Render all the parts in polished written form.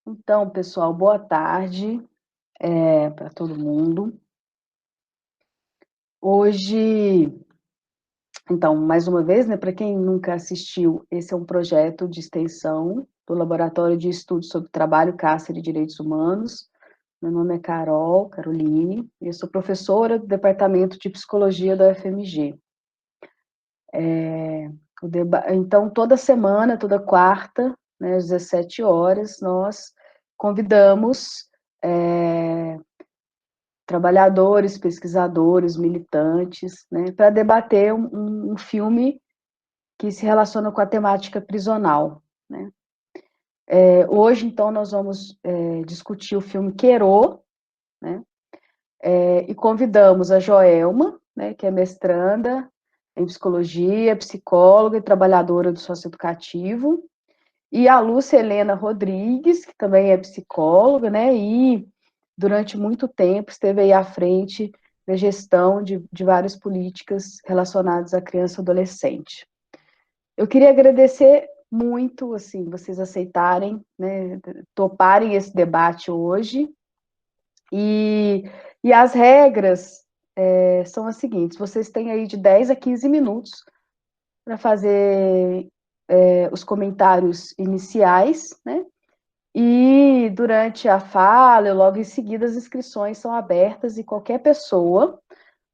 Então, pessoal, boa tarde para todo mundo. Hoje, então, mais uma vez, né, para quem nunca assistiu, esse é um projeto de extensão do Laboratório de Estudos sobre Trabalho, Cárcere e Direitos Humanos. Meu nome é Caroline, e eu sou professora do Departamento de Psicologia da UFMG. Então, toda semana, toda quarta, né, às 17 horas, nós convidamos trabalhadores, pesquisadores, militantes, né, para debater um filme que se relaciona com a temática prisional, né. Hoje, então, nós vamos discutir o filme Querô, né, e convidamos a Joelma, né, que é mestranda em psicologia, psicóloga e trabalhadora do socioeducativo, e a Lúcia Helena Rodrigues, que também é psicóloga, né, e durante muito tempo esteve aí à frente da gestão de várias políticas relacionadas à criança e adolescente. Eu queria agradecer muito, assim, vocês aceitarem, né, toparem esse debate hoje, e as regras são as seguintes: vocês têm aí de 10 a 15 minutos para fazer os comentários iniciais, né? E durante a fala, logo em seguida, as inscrições são abertas e qualquer pessoa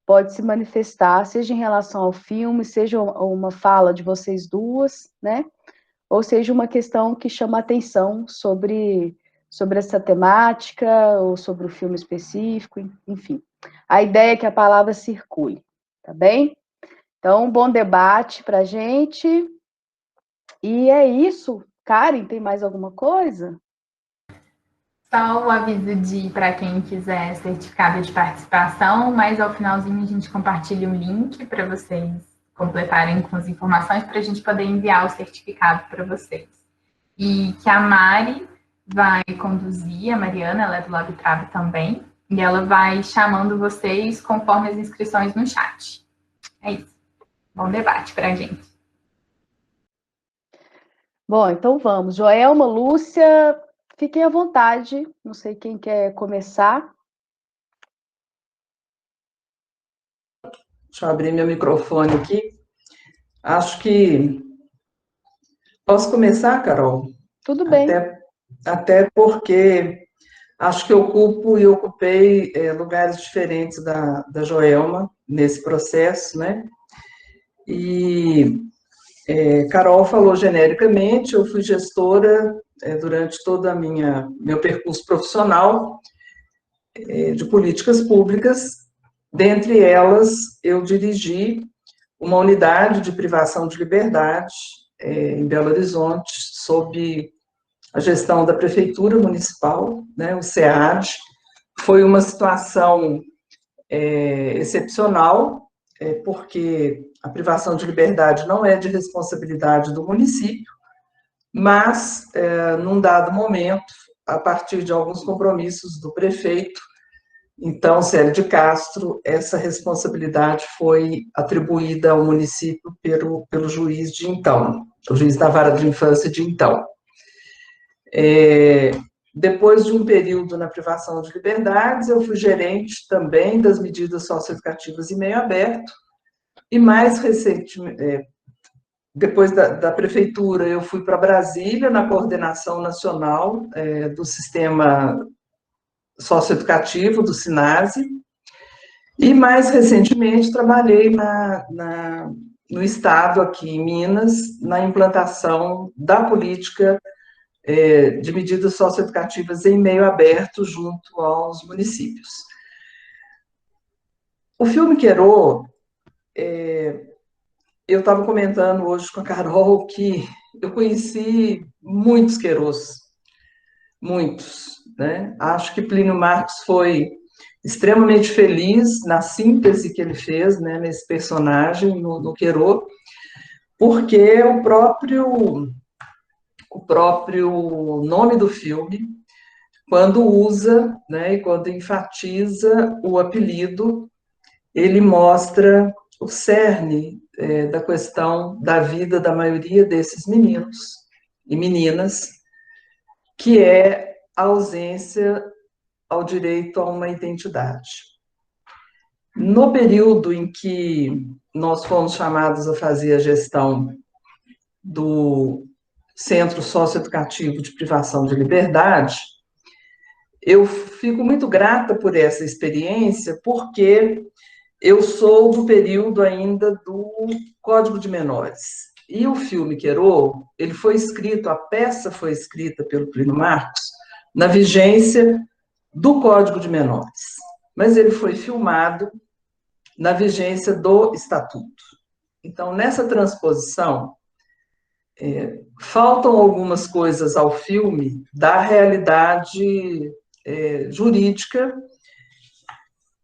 pode se manifestar, seja em relação ao filme, seja uma fala de vocês duas, né? Ou seja, uma questão que chama atenção sobre essa temática, ou sobre o filme específico, enfim. A ideia é que a palavra circule, tá bem? Então, bom debate para a gente. E é isso. Karen, tem mais alguma coisa? Só o aviso de para quem quiser certificado de participação, mas ao finalzinho a gente compartilha um link para vocês completarem com as informações para a gente poder enviar o certificado para vocês. E que a Mari vai conduzir, a Mariana, ela é do LabTrab também, e ela vai chamando vocês conforme as inscrições no chat. É isso. Bom debate para a gente. Bom, então vamos. Joelma, Lúcia, fiquem à vontade. Não sei quem quer começar. Deixa eu abrir meu microfone aqui. Acho que posso começar, Carol? Tudo bem. Até porque acho que ocupo e ocupei lugares diferentes da Joelma nesse processo, né? E Carol falou genericamente, eu fui gestora durante todo meu percurso profissional de políticas públicas. Dentre elas, eu dirigi uma unidade de privação de liberdade em Belo Horizonte, sob a gestão da Prefeitura Municipal, né, o SEAD. Foi uma situação excepcional, porque a privação de liberdade não é de responsabilidade do município, mas, num dado momento, a partir de alguns compromissos do prefeito, então, Célio de Castro, essa responsabilidade foi atribuída ao município pelo juiz de então, o juiz da vara de infância de então. Depois de um período na privação de liberdades, eu fui gerente também das medidas socioeducativas em meio aberto, e mais recentemente, depois da prefeitura, eu fui para Brasília, na coordenação nacional do sistema socioeducativo, do SINASE, e mais recentemente trabalhei no estado, aqui em Minas, na implantação da política de medidas socioeducativas em meio aberto junto aos municípios. O filme Querô, eu estava comentando hoje com a Carol que eu conheci muitos Querôs, muitos, né? Acho que Plínio Marcos foi extremamente feliz na síntese que ele fez, né, nesse personagem, no Querô, porque o próprio nome do filme, quando usa, né, e quando enfatiza o apelido, ele mostra o cerne da questão da vida da maioria desses meninos e meninas, que é a ausência ao direito a uma identidade. No período em que nós fomos chamados a fazer a gestão do Centro Socioeducativo de Privação de Liberdade, eu fico muito grata por essa experiência, porque eu sou do período ainda do Código de Menores. E o filme Querô, ele foi escrito, a peça foi escrita pelo Plínio Marcos, na vigência do Código de Menores. Mas ele foi filmado na vigência do Estatuto. Então, nessa transposição, faltam algumas coisas ao filme da realidade jurídica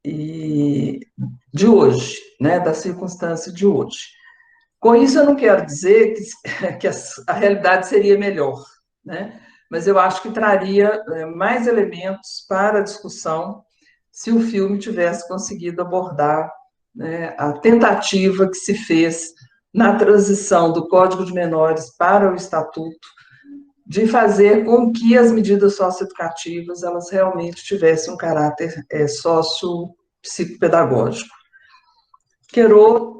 e de hoje, né, da circunstância de hoje. Com isso, eu não quero dizer que a realidade seria melhor, né? Mas eu acho que traria mais elementos para a discussão se o filme tivesse conseguido abordar, né, a tentativa que se fez na transição do Código de Menores para o Estatuto, de fazer com que as medidas socioeducativas elas realmente tivessem um caráter socio-psicopedagógico. Querô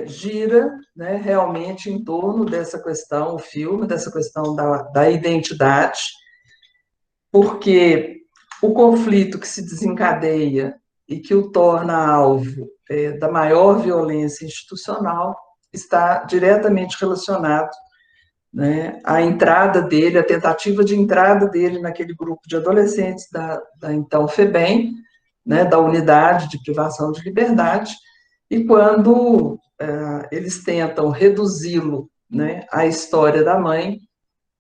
gira, né, realmente em torno dessa questão, o filme, dessa questão da identidade, porque o conflito que se desencadeia e que o torna alvo da maior violência institucional está diretamente relacionado, né, à entrada dele, a tentativa de entrada dele naquele grupo de adolescentes da então FEBEM, né, da Unidade de Privação de Liberdade, e quando eles tentam reduzi-lo, né, à história da mãe,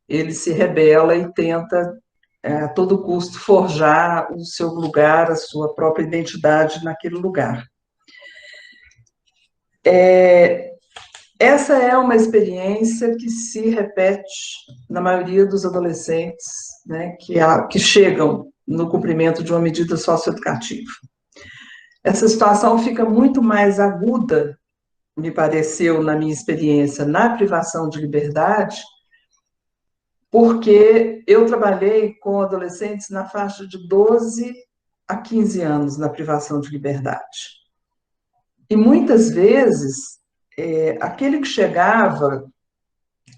ele se rebela e tenta, a todo custo, forjar o seu lugar, a sua própria identidade naquele lugar. Essa é uma experiência que se repete na maioria dos adolescentes, né, que chegam no cumprimento de uma medida socioeducativa. Essa situação fica muito mais aguda, me pareceu, na minha experiência, na privação de liberdade, porque eu trabalhei com adolescentes na faixa de 12 a 15 anos na privação de liberdade. E muitas vezes, aquele que chegava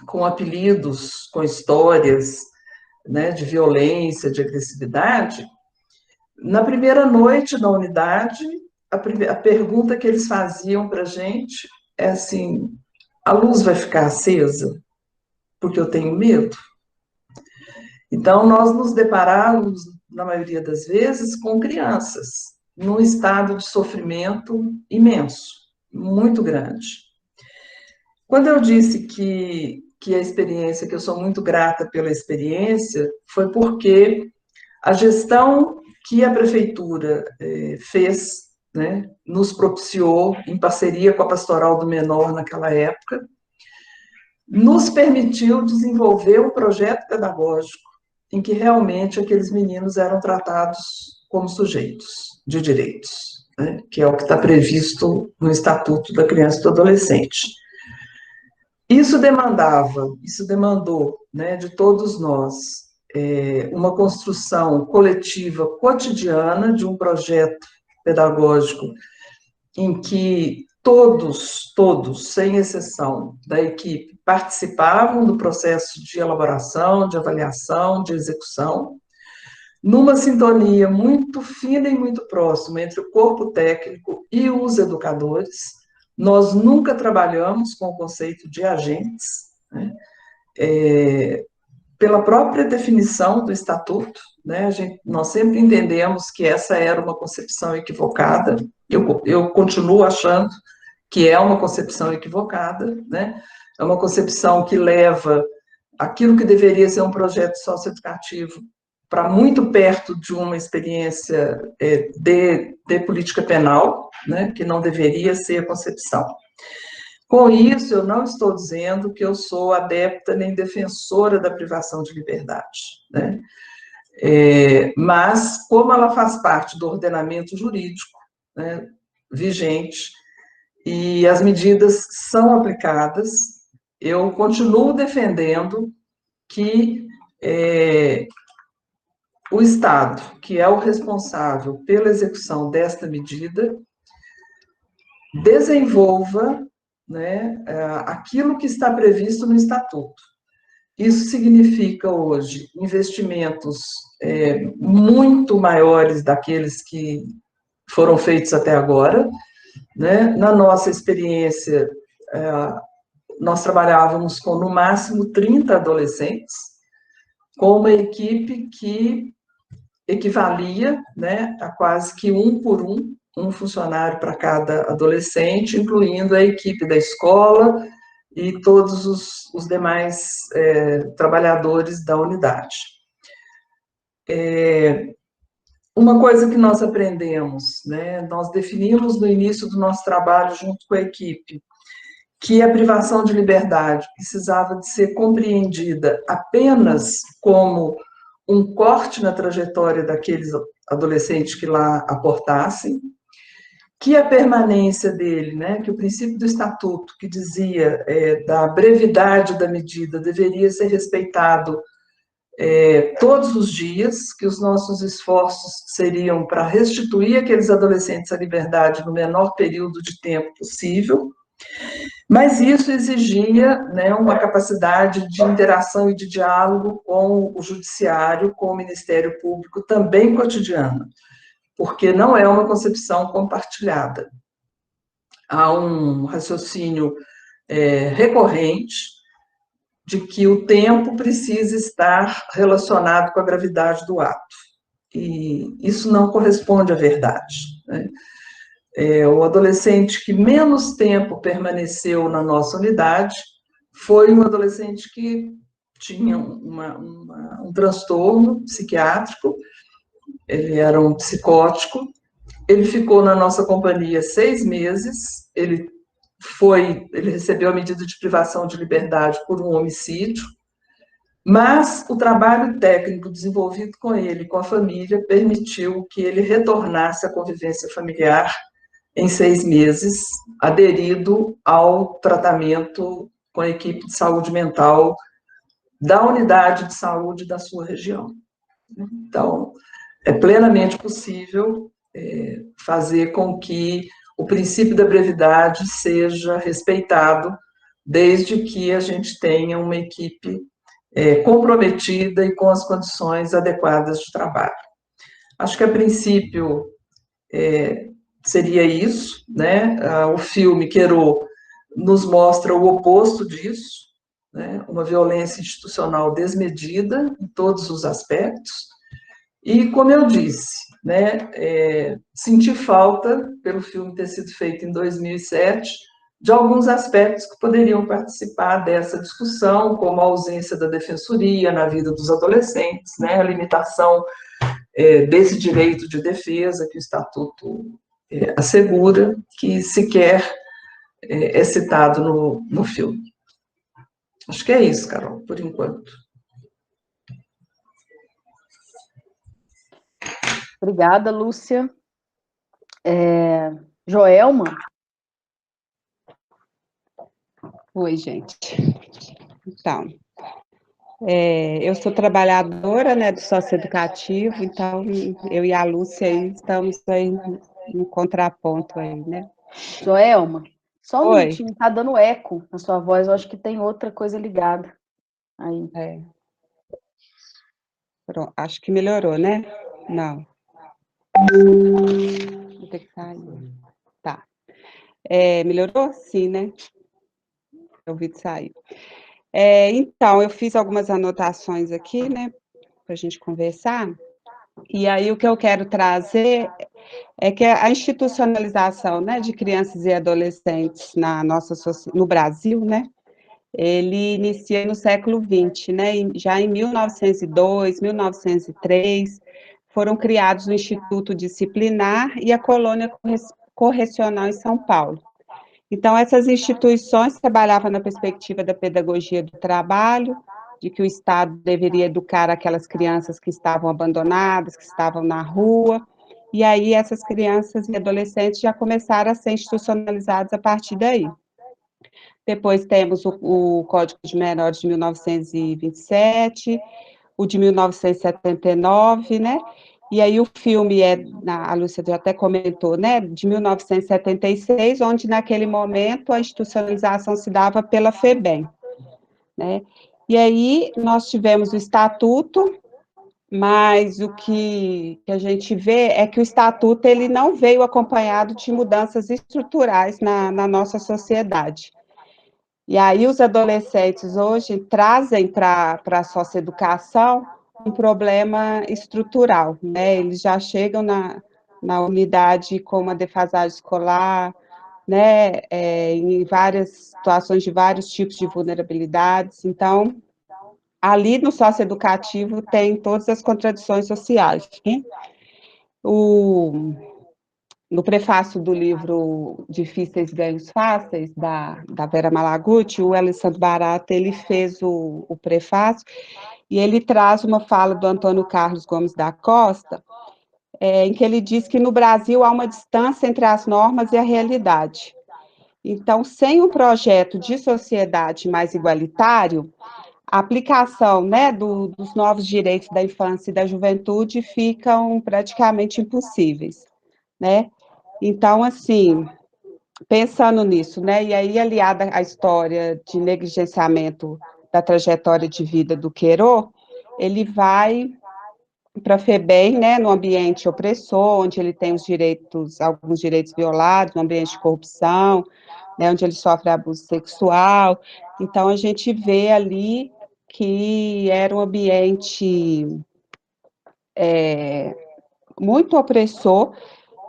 com apelidos, com histórias, né, de violência, de agressividade, na primeira noite na unidade, a pergunta que eles faziam para a gente é assim: a luz vai ficar acesa porque eu tenho medo? Então, nós nos deparamos, na maioria das vezes, com crianças num estado de sofrimento imenso, muito grande. Quando eu disse que a experiência, que eu sou muito grata pela experiência, foi porque a gestão que a prefeitura fez, né, nos propiciou, em parceria com a Pastoral do Menor naquela época, nos permitiu desenvolver um projeto pedagógico em que realmente aqueles meninos eram tratados como sujeitos de direitos, né, que é o que está previsto no Estatuto da Criança e do Adolescente. Isso demandou, né, de todos nós, uma construção coletiva cotidiana de um projeto pedagógico em que todos, sem exceção da equipe, participavam do processo de elaboração, de avaliação, de execução, numa sintonia muito fina e muito próxima entre o corpo técnico e os educadores. Nós nunca trabalhamos com o conceito de agentes, né? Pela própria definição do Estatuto, né? Nós sempre entendemos que essa era uma concepção equivocada. Eu continuo achando que é uma concepção equivocada, né? É uma concepção que leva aquilo que deveria ser um projeto socioeducativo para muito perto de uma experiência de política penal, né? Que não deveria ser a concepção. Com isso, eu não estou dizendo que eu sou adepta nem defensora da privação de liberdade, né? Mas, como ela faz parte do ordenamento jurídico, né, vigente, e as medidas são aplicadas, eu continuo defendendo que o Estado, que é o responsável pela execução desta medida, desenvolva, né, aquilo que está previsto no Estatuto. Isso significa hoje investimentos muito maiores daqueles que foram feitos até agora, né? Na nossa experiência, nós trabalhávamos com, no máximo, 30 adolescentes, com uma equipe que equivalia, né, a quase que um por um funcionário para cada adolescente, incluindo a equipe da escola e todos os demais trabalhadores da unidade. Uma coisa que nós aprendemos, né, nós definimos no início do nosso trabalho junto com a equipe, que a privação de liberdade precisava de ser compreendida apenas como um corte na trajetória daqueles adolescentes que lá aportassem, que a permanência dele, né, que o princípio do Estatuto, que dizia da brevidade da medida, deveria ser respeitado todos os dias, que os nossos esforços seriam para restituir aqueles adolescentes à liberdade no menor período de tempo possível, mas isso exigia, né, uma capacidade de interação e de diálogo com o judiciário, com o Ministério Público, também cotidiana, porque não é uma concepção compartilhada. Há um raciocínio recorrente de que o tempo precisa estar relacionado com a gravidade do ato, e isso não corresponde à verdade, né? O adolescente que menos tempo permaneceu na nossa unidade foi um adolescente que tinha um transtorno psiquiátrico, ele era um psicótico, ele ficou na nossa companhia 6 meses, ele recebeu a medida de privação de liberdade por um homicídio, mas o trabalho técnico desenvolvido com ele e com a família permitiu que ele retornasse à convivência familiar em 6 meses, aderido ao tratamento com a equipe de saúde mental da unidade de saúde da sua região. Então, é plenamente possível fazer com que o princípio da brevidade seja respeitado, desde que a gente tenha uma equipe comprometida e com as condições adequadas de trabalho. Acho que, a princípio, seria isso, né? O filme Querô nos mostra o oposto disso, né? Uma violência institucional desmedida em todos os aspectos. E, como eu disse, né, senti falta, pelo filme ter sido feito em 2007, de alguns aspectos que poderiam participar dessa discussão, como a ausência da defensoria na vida dos adolescentes, né, a limitação desse direito de defesa que o Estatuto assegura, que sequer é citado no filme. Acho que é isso, Carol, por enquanto. Obrigada, Lúcia. Joelma? Oi, gente. Então, eu sou trabalhadora, né, do socioeducativo, então eu e a Lúcia aí estamos aí no contraponto aí, né? Joelma, só um Oi. minutinho, tá dando eco na sua voz, eu acho que tem outra coisa ligada aí. Pronto, acho que melhorou, né? Não. Vou ter que sair. Tá. Melhorou? Sim, né? O vídeo saiu. Então, eu fiz algumas anotações aqui, né, para a gente conversar, e aí o que eu quero trazer é que a institucionalização, né, de crianças e adolescentes no Brasil, né, ele inicia no século XX, né, já em 1902, 1903, foram criados o Instituto Disciplinar e a Colônia Correcional em São Paulo. Então, essas instituições trabalhavam na perspectiva da pedagogia do trabalho, de que o Estado deveria educar aquelas crianças que estavam abandonadas, que estavam na rua, e aí essas crianças e adolescentes já começaram a ser institucionalizados a partir daí. Depois temos o Código de Menores de 1927, o de 1979, né? E aí o filme a Lúcia já até comentou, né, de 1976, onde naquele momento a institucionalização se dava pela FEBEM, né? E aí nós tivemos o estatuto, mas o que a gente vê é que o estatuto ele não veio acompanhado de mudanças estruturais na nossa sociedade. E aí os adolescentes hoje trazem para a socioeducação um problema estrutural, né? Eles já chegam na unidade com uma defasagem escolar, né? Em várias situações de vários tipos de vulnerabilidades. Então, ali no socioeducativo tem todas as contradições sociais, né? No prefácio do livro Difíceis Ganhos Fáceis, da Vera Malaguti, o Alessandro Barata, ele fez o prefácio, e ele traz uma fala do Antônio Carlos Gomes da Costa, em que ele diz que no Brasil há uma distância entre as normas e a realidade. Então, sem um projeto de sociedade mais igualitário, a aplicação, né, dos novos direitos da infância e da juventude ficam praticamente impossíveis, né? Então, assim, pensando nisso, né, e aí aliada à história de negligenciamento da trajetória de vida do Queirô, ele vai para a FEBEM, né, no ambiente opressor, onde ele tem alguns direitos violados, no ambiente de corrupção, né, onde ele sofre abuso sexual. Então, a gente vê ali que era um ambiente muito opressor,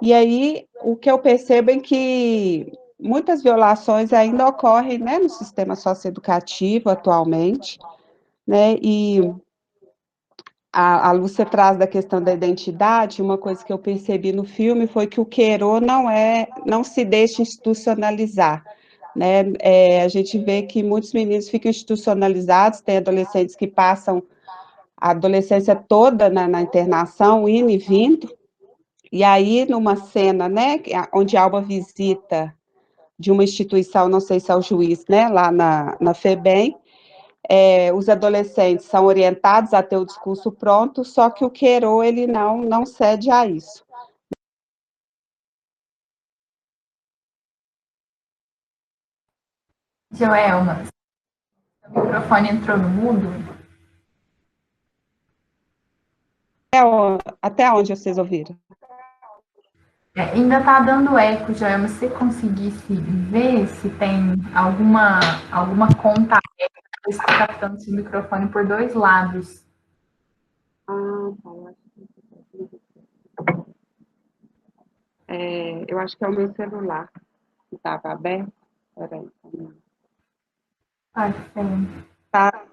e aí o que eu percebo é que muitas violações ainda ocorrem, né, no sistema socioeducativo atualmente, né, e a Lúcia traz da questão da identidade, uma coisa que eu percebi no filme foi que o Queirô não se deixa institucionalizar, né, a gente vê que muitos meninos ficam institucionalizados, tem adolescentes que passam a adolescência toda na internação, indo e vindo, e aí numa cena, né, onde há uma visita de uma instituição, não sei se é o juiz, né, lá na FEBEM, os adolescentes são orientados a ter o discurso pronto, só que o Queirô, ele não cede a isso. Joelma, o microfone entrou no mudo? Até onde vocês ouviram? Ainda está dando eco, Joelma. Se você conseguisse ver se tem alguma conta aberta, eu estou captando seu microfone por dois lados. Eu acho que é o meu celular que estava aberto. Peraí. Pode ser. Tá.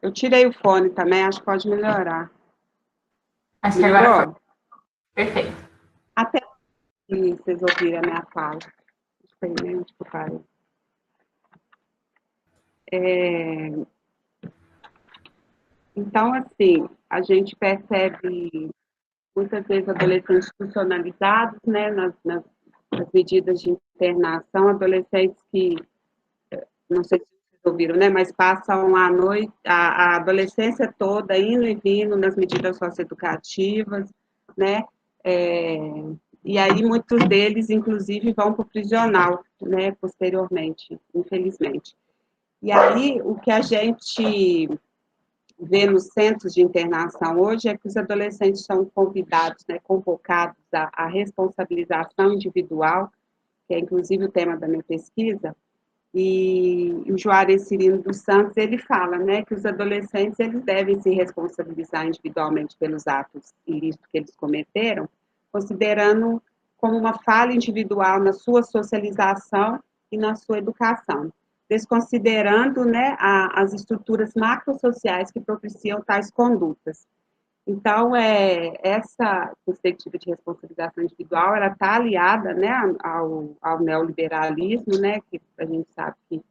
Eu tirei o fone também, acho que pode melhorar. Acho que Melhorou? agora foi. Perfeito. Até que vocês ouviram a minha fala. Não sei nem onde eu parei. Então, assim, a gente percebe muitas vezes adolescentes institucionalizados, né, nas medidas de internação, adolescentes que, não sei se vocês ouviram, né, mas passam a noite, a adolescência toda indo e vindo nas medidas socioeducativas, né, e aí muitos deles, inclusive, vão para o prisional, né, posteriormente, infelizmente. E aí, o que a gente vê nos centros de internação hoje é que os adolescentes são convidados, né, convocados à responsabilização individual, que é inclusive o tema da minha pesquisa, e o Juarez Cirino dos Santos, ele fala, né, que os adolescentes eles devem se responsabilizar individualmente pelos atos ilícitos que eles cometeram, considerando como uma falha individual na sua socialização e na sua educação, desconsiderando, né, as estruturas macrosociais que propiciam tais condutas. Então, essa perspectiva de responsabilização individual, ela está aliada, né, ao neoliberalismo, né, que a gente sabe que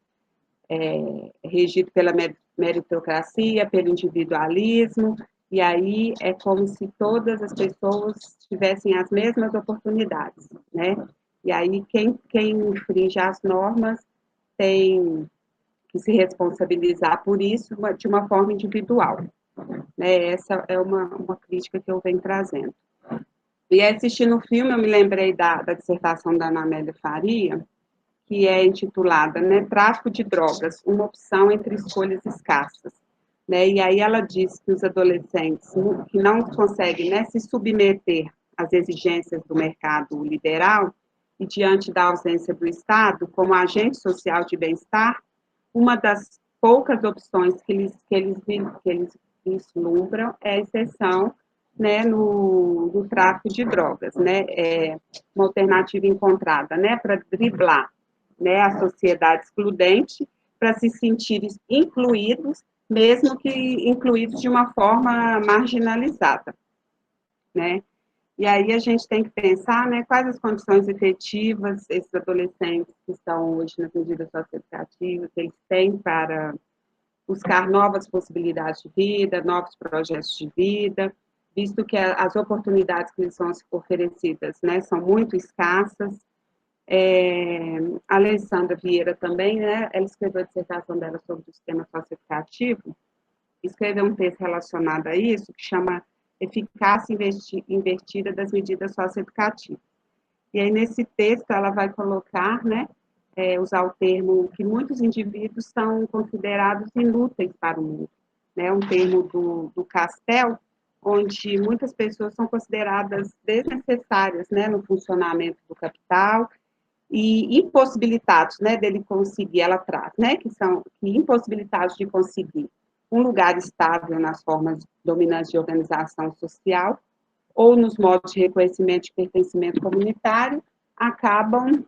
é regido pela meritocracia, pelo individualismo, e aí é como se todas as pessoas tivessem as mesmas oportunidades, né? E aí quem infringe as normas tem que se responsabilizar por isso de uma forma individual. né? Essa é uma crítica que eu venho trazendo. E assistindo o filme, eu me lembrei da dissertação da Ana Amélia Faria, que é intitulada, né, Tráfico de Drogas, uma opção entre escolhas escassas. Né? E aí ela diz que os adolescentes que não conseguem, né, se submeter às exigências do mercado liberal e diante da ausência do Estado como agente social de bem-estar, uma das poucas opções que eles vislumbram é a inserção, né, no tráfico de drogas, né, uma alternativa encontrada, né, para driblar, né, a sociedade excludente, para se sentirem incluídos, mesmo que incluídos de uma forma marginalizada, né. E aí a gente tem que pensar, né, quais as condições efetivas esses adolescentes que estão hoje nas medidas socioeducativas, eles têm para buscar novas possibilidades de vida, novos projetos de vida, visto que as oportunidades que lhes são oferecidas, né, são muito escassas. A Alessandra Vieira também, né, ela escreveu a dissertação dela sobre o sistema socioeducativo, escreveu um texto relacionado a isso, que chama Eficácia Invertida das Medidas Socioeducativas. E aí, nesse texto, ela vai colocar, né, usar o termo que muitos indivíduos são considerados inúteis para o mundo, né, um termo do Castel, onde muitas pessoas são consideradas desnecessárias, né, no funcionamento do capital e impossibilitados, né, dele conseguir, ela traz, né, que impossibilitados de conseguir um lugar estável nas formas dominantes de organização social ou nos modos de reconhecimento de pertencimento comunitário, acabam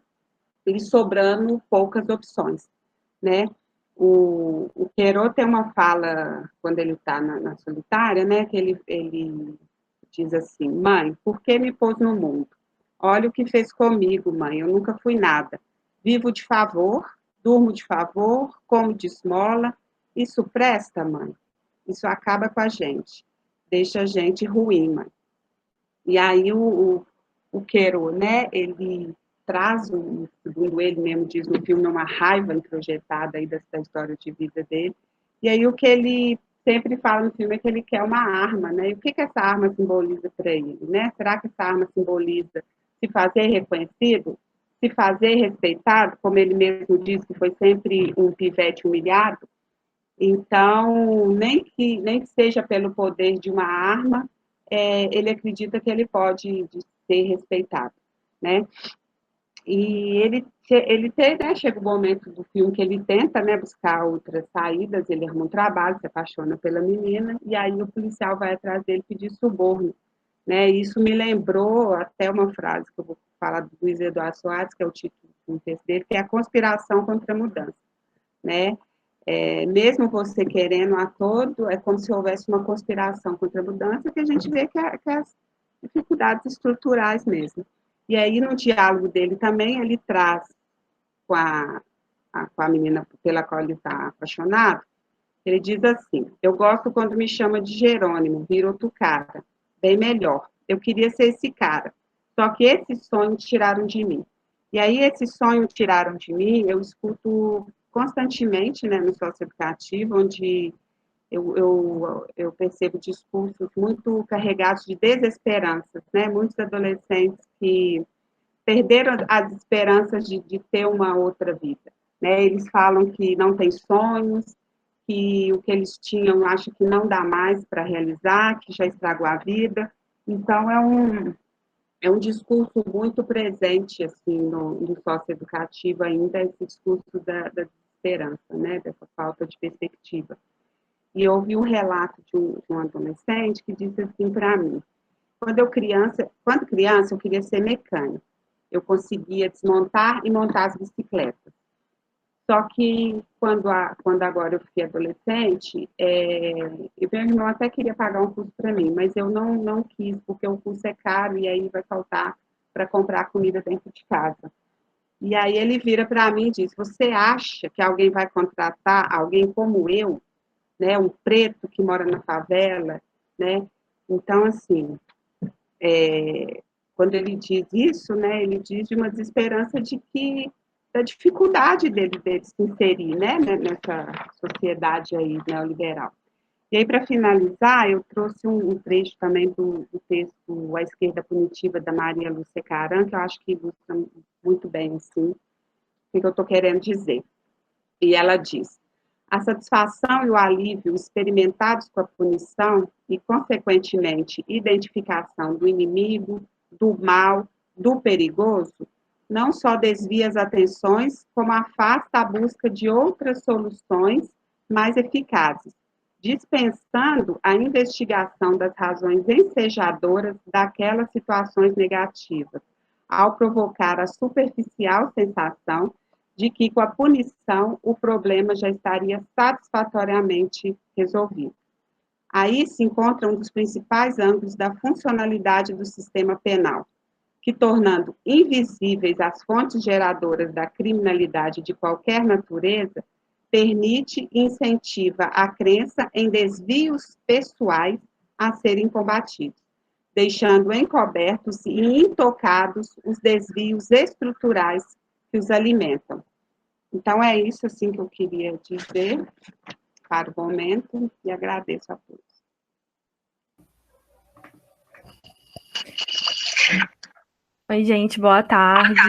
lhe sobrando poucas opções, né? O Queiro tem uma fala, quando ele está na solitária, né, que ele diz assim: mãe, por que me pôs no mundo? Olha o que fez comigo, mãe, eu nunca fui nada. Vivo de favor, durmo de favor, como de esmola. Isso presta, mãe? Isso acaba com a gente. Deixa a gente ruim, mãe. E aí o Queiro, né, ele traz, segundo ele mesmo diz no filme, uma raiva introjetada aí da história de vida dele. E aí o que ele sempre fala no filme é que ele quer uma arma, né? E o que essa arma simboliza para ele, né? Será que essa arma simboliza se fazer reconhecido, se fazer respeitado, como ele mesmo diz que foi sempre um pivete humilhado? Então, nem que seja pelo poder de uma arma, ele acredita que ele pode ser respeitado, né? E ele tem, né, chega o momento do filme que ele tenta, né, buscar outras saídas, ele arruma um trabalho, se apaixona pela menina, e aí o policial vai atrás dele pedir suborno, né? Isso me lembrou até uma frase que eu vou falar do Luiz Eduardo Soares, que é o título do texto dele, que é a conspiração contra a mudança, né? Mesmo você querendo a todo, é como se houvesse uma conspiração contra a mudança, que a gente vê que é as dificuldades estruturais mesmo. E aí, no diálogo dele também, ele traz com a menina pela qual ele está apaixonado, ele diz assim: eu gosto quando me chama de Jerônimo, vira outro cara, bem melhor. Eu queria ser esse cara, só que esse sonho tiraram de mim. E aí, esse sonho tiraram de mim, eu escuto constantemente, né, no socioeducativo, onde eu percebo discursos muito carregados de desesperanças, né? Muitos adolescentes que perderam as esperanças de ter uma outra vida, né? Eles falam que não têm sonhos, que o que eles tinham acho que não dá mais para realizar, que já estragou a vida. Então, é um discurso muito presente assim, no socioeducativo ainda, esse discurso da desesperança, né? Dessa falta de perspectiva. E eu ouvi um relato de um adolescente que disse assim para mim: quando criança, eu queria ser mecânico. Eu conseguia desmontar e montar as bicicletas. Só que quando agora eu fiquei adolescente, e meu irmão até queria pagar um curso para mim, mas eu não quis, porque o curso é caro e aí vai faltar para comprar comida dentro de casa. E aí ele vira para mim e diz: você acha que alguém vai contratar alguém como eu, né, um preto que mora na favela, né? Então, assim, quando ele diz isso, né, ele diz de uma desesperança da dificuldade dele se inserir, né, nessa sociedade aí neoliberal. E aí, para finalizar, eu trouxe um trecho também do texto A Esquerda Punitiva, da Maria Lúcia Caram, que eu acho que ilustra muito bem, assim, o que eu estou querendo dizer. E ela diz: a satisfação e o alívio experimentados com a punição e, consequentemente, identificação do inimigo, do mal, do perigoso, não só desvia as atenções, como afasta a busca de outras soluções mais eficazes, dispensando a investigação das razões ensejadoras daquelas situações negativas, ao provocar a superficial sensação de que, com a punição, o problema já estaria satisfatoriamente resolvido. Aí se encontra um dos principais ângulos da funcionalidade do sistema penal, que, tornando invisíveis as fontes geradoras da criminalidade de qualquer natureza, permite e incentiva a crença em desvios pessoais a serem combatidos, deixando encobertos e intocados os desvios estruturais que os alimentam. Então, é isso, assim, que eu queria dizer para o momento, e agradeço a todos. Oi, gente, boa tarde.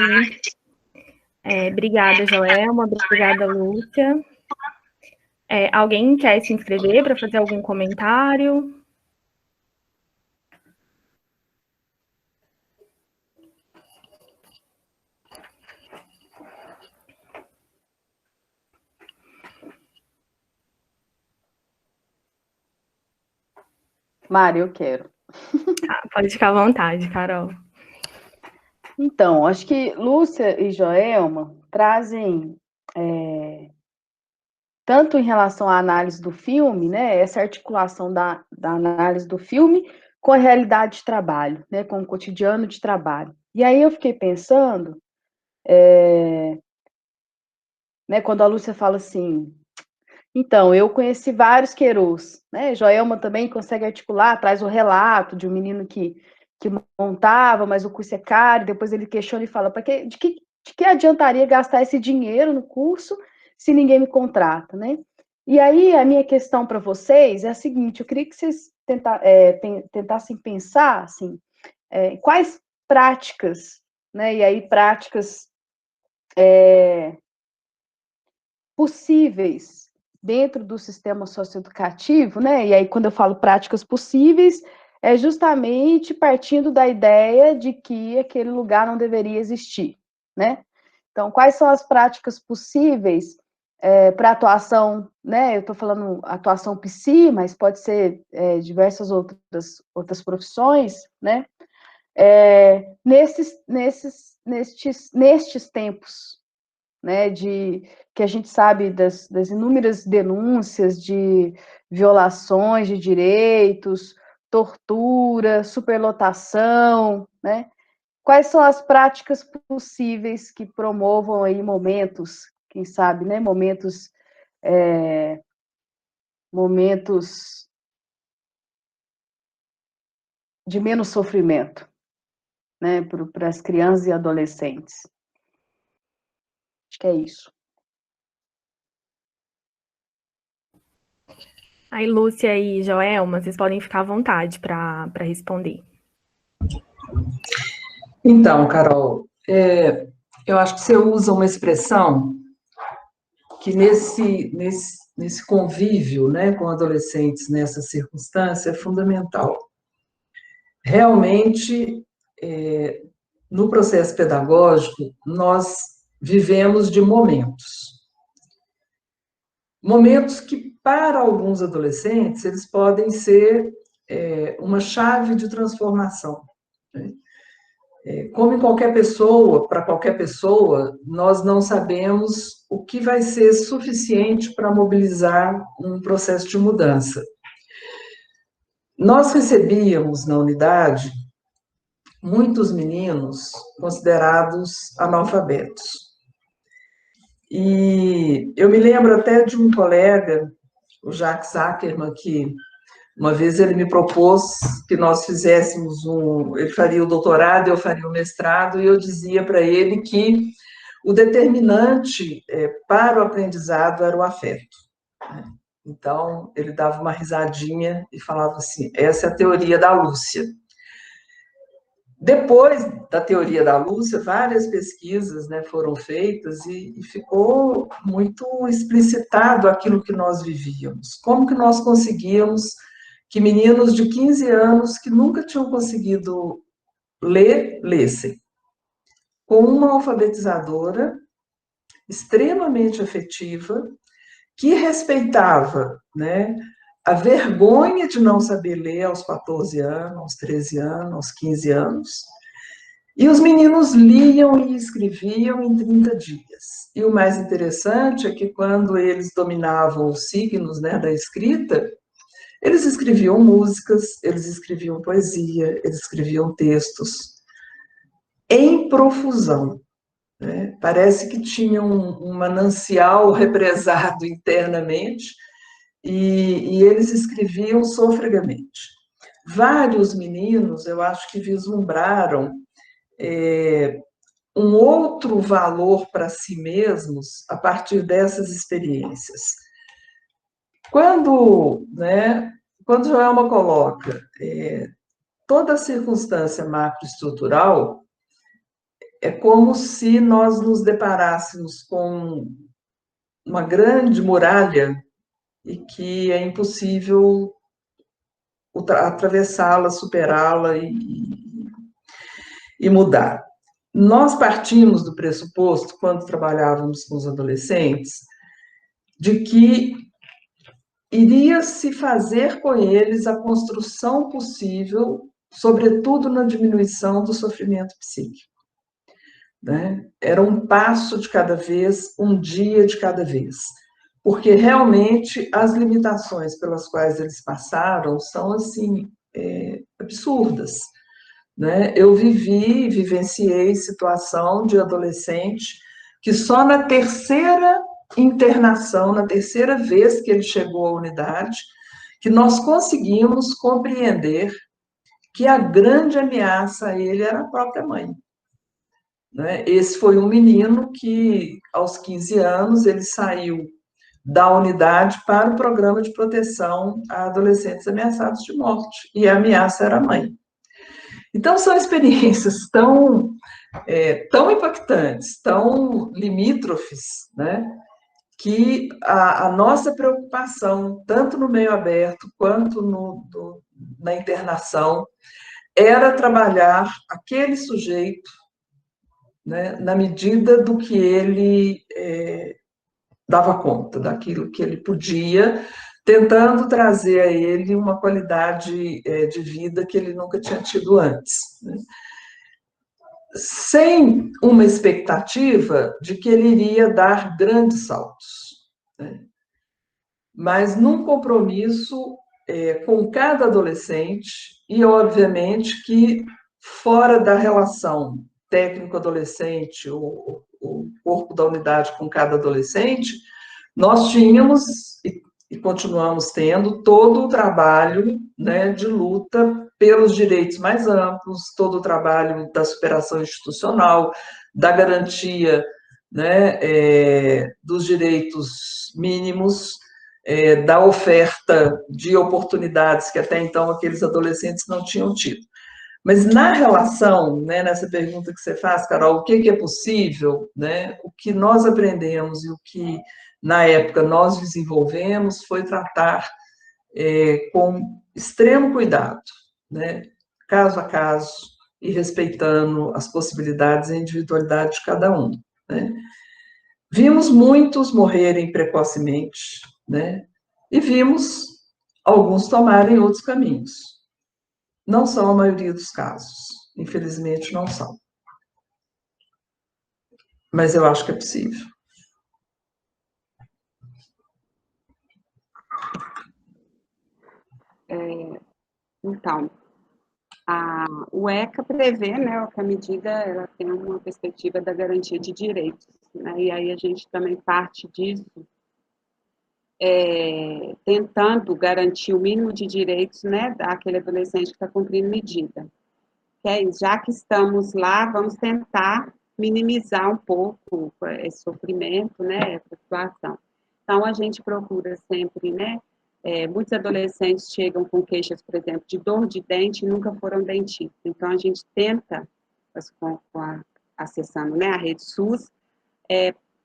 Obrigada, Joelma, obrigada, Lúcia. Alguém quer se inscrever para fazer algum comentário? Mário, eu quero. Pode ficar à vontade, Carol. Então, acho que Lúcia e Joelma trazem, tanto em relação à análise do filme, né, essa articulação da análise do filme com a realidade de trabalho, né, com o cotidiano de trabalho. E aí eu fiquei pensando, né, quando a Lúcia fala assim, então, eu conheci vários Querôs, né, Joelma também consegue articular, traz o relato de um menino que montava, mas o curso é caro, depois ele questiona e fala, de que adiantaria gastar esse dinheiro no curso se ninguém me contrata, né? E aí, a minha questão para vocês é a seguinte, eu queria que vocês tentassem pensar, assim, quais práticas, né, e aí práticas possíveis dentro do sistema socioeducativo, né, e aí quando eu falo práticas possíveis, é justamente partindo da ideia de que aquele lugar não deveria existir, né? Então, quais são as práticas possíveis para atuação, né? Eu estou falando atuação psi, mas pode ser diversas outras profissões, né? Nestes tempos, né? Que a gente sabe das inúmeras denúncias de violações de direitos, tortura, superlotação, né? Quais são as práticas possíveis que promovam aí momentos, quem sabe, né? Momentos de menos sofrimento, né? Para as crianças e adolescentes. Acho que é isso. Aí, Lúcia e Joelma, vocês podem ficar à vontade para responder. Então, Carol, eu acho que você usa uma expressão que nesse convívio, né, com adolescentes nessa circunstância é fundamental. Realmente, no processo pedagógico, nós vivemos de momentos. Momentos que, para alguns adolescentes, eles podem ser uma chave de transformação. Né? Como em qualquer pessoa, para qualquer pessoa, nós não sabemos o que vai ser suficiente para mobilizar um processo de mudança. Nós recebíamos na unidade muitos meninos considerados analfabetos. E eu me lembro até de um colega, o Jacques Ackerman, que uma vez ele me propôs que nós fizéssemos ele faria o doutorado, eu faria o mestrado, e eu dizia para ele que o determinante para o aprendizado era o afeto. Então, ele dava uma risadinha e falava assim, essa é a teoria da Lúcia. Depois da teoria da Lúcia, várias pesquisas, né, foram feitas e ficou muito explicitado aquilo que nós vivíamos. Como que nós conseguíamos que meninos de 15 anos que nunca tinham conseguido ler, lessem. Com uma alfabetizadora extremamente afetiva, que respeitava, né, a vergonha de não saber ler aos 14 anos, aos 13 anos, aos 15 anos. E os meninos liam e escreviam em 30 dias. E o mais interessante é que quando eles dominavam os signos, né, da escrita, eles escreviam músicas, eles escreviam poesia, eles escreviam textos em profusão. Né? Parece que tinham um manancial represado internamente e eles escreviam sofregamente. Vários meninos, eu acho que vislumbraram um outro valor para si mesmos a partir dessas experiências. Quando Joelma coloca toda a circunstância macroestrutural, é como se nós nos deparássemos com uma grande muralha e que é impossível atravessá-la, superá-la e mudar. Nós partimos do pressuposto, quando trabalhávamos com os adolescentes, de que iria se fazer com eles a construção possível, sobretudo na diminuição do sofrimento psíquico. Né? Era um passo de cada vez, um dia de cada vez. Porque realmente as limitações pelas quais eles passaram são assim absurdas. Né? Eu vivenciei situação de adolescente que só na terceira internação, na terceira vez que ele chegou à unidade, que nós conseguimos compreender que a grande ameaça a ele era a própria mãe. Né? Esse foi um menino que, aos 15 anos, ele saiu da unidade para o programa de proteção a adolescentes ameaçados de morte, e a ameaça era a mãe. Então, são experiências tão impactantes, tão limítrofes, né, que a nossa preocupação, tanto no meio aberto quanto na internação, era trabalhar aquele sujeito, né, na medida do que ele dava conta, daquilo que ele podia, tentando trazer a ele uma qualidade de vida que ele nunca tinha tido antes. Né? Sem uma expectativa de que ele iria dar grandes saltos. Né? Mas num compromisso com cada adolescente, e obviamente que fora da relação técnico-adolescente, o corpo da unidade com cada adolescente, nós tínhamos e continuamos tendo todo o trabalho, né, de luta pelos direitos mais amplos, todo o trabalho da superação institucional, da garantia, né, dos direitos mínimos, da oferta de oportunidades que até então aqueles adolescentes não tinham tido. Mas na relação, né, nessa pergunta que você faz, Carol, o que é possível, né, o que nós aprendemos e o que, na época, nós desenvolvemos foi tratar com extremo cuidado, né, caso a caso, e respeitando as possibilidades e a individualidade de cada um. Né. Vimos muitos morrerem precocemente, né, e vimos alguns tomarem outros caminhos. Não são a maioria dos casos, infelizmente não são. Mas eu acho que é possível. Então, o ECA prevê, né, que a medida ela tem uma perspectiva da garantia de direitos, né, e aí a gente também parte disso, tentando garantir o mínimo de direitos, né, daquele adolescente que está cumprindo medida. Que é isso, já que estamos lá, vamos tentar minimizar um pouco esse sofrimento, né, essa situação. Então, a gente procura sempre, né? Muitos adolescentes chegam com queixas, por exemplo, de dor de dente e nunca foram dentistas. Então, a gente tenta, acessando, né, a rede SUS,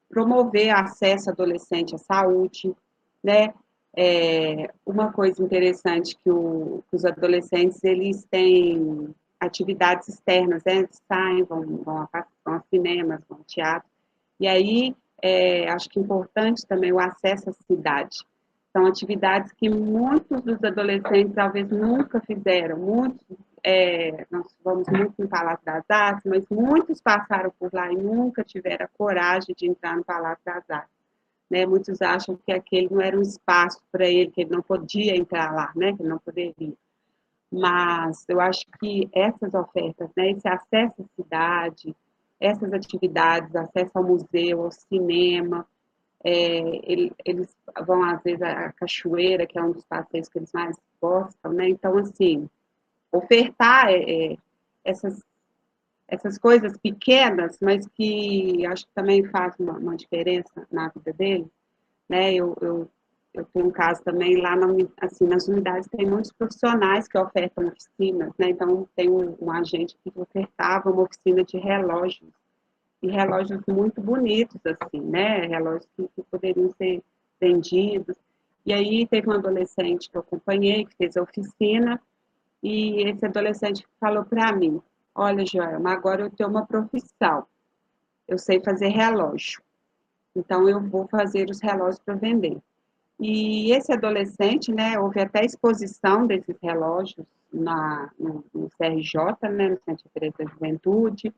promover acesso adolescente à saúde, né? Uma coisa interessante que os adolescentes, eles têm atividades externas, né? Eles saem, vão a cinemas, vão ao teatro, e aí acho que é importante também o acesso à cidade. São atividades que muitos dos adolescentes talvez nunca fizeram, nós vamos muito no Palácio das Artes, mas muitos passaram por lá e nunca tiveram a coragem de entrar no Palácio das Artes. Né? Muitos acham que aquele não era um espaço para ele, que ele não podia entrar lá, né? Que ele não poderia. Mas eu acho que essas ofertas, né? Esse acesso à cidade, essas atividades, acesso ao museu, ao cinema, eles vão, às vezes, à cachoeira, que é um dos passeios que eles mais gostam, né? Então, assim, ofertar essas coisas pequenas, mas que acho que também faz uma diferença na vida dele, né? Eu tenho um caso também lá, assim, nas unidades tem muitos profissionais que ofertam oficinas, né? Então, tem um agente que ofertava uma oficina de relógios, e relógios muito bonitos, assim, né? Relógios que poderiam ser vendidos. E aí teve um adolescente que eu acompanhei, que fez a oficina, e esse adolescente falou para mim: olha, Joelma, agora eu tenho uma profissão, eu sei fazer relógio, então eu vou fazer os relógios para vender. E esse adolescente, né, houve até exposição desses relógios no CRJ, né, no Centro de Direito da Juventude.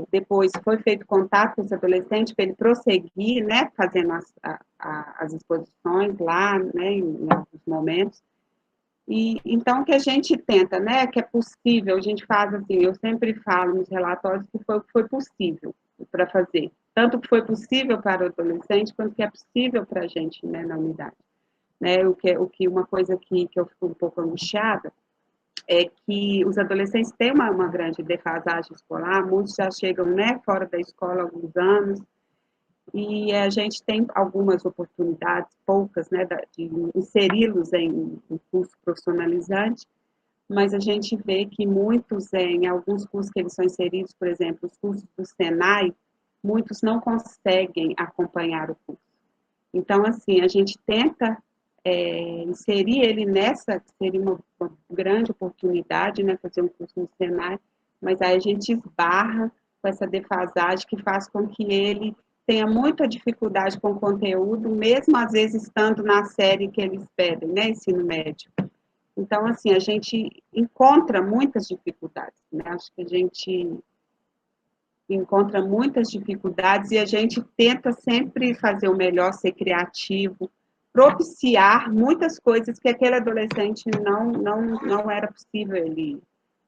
Depois foi feito contato com esse adolescente para ele prosseguir, né, fazendo as exposições lá, né, em alguns momentos. E então, o que a gente tenta, né, que é possível, a gente faz assim, eu sempre falo nos relatórios que foi possível para fazer, tanto que foi possível para o adolescente, quanto que é possível para a gente, né, na unidade. Né, uma coisa que eu fico um pouco angustiada é que os adolescentes têm uma grande defasagem escolar, muitos já chegam, né, fora da escola há alguns anos, e a gente tem algumas oportunidades, poucas, né, de inseri-los em curso profissionalizante, mas a gente vê que muitos, em alguns cursos que eles são inseridos, por exemplo, os cursos do Senai, muitos não conseguem acompanhar o curso. Então, assim, a gente tenta inserir ele nessa, seria uma grande oportunidade, né, fazer um curso no Senai, mas aí a gente esbarra com essa defasagem que faz com que ele tenha muita dificuldade com o conteúdo, mesmo às vezes estando na série que eles pedem, né, ensino médio. Então, assim, a gente encontra muitas dificuldades, né, acho que a gente encontra muitas dificuldades e a gente tenta sempre fazer o melhor, ser criativo, propiciar muitas coisas que aquele adolescente não era possível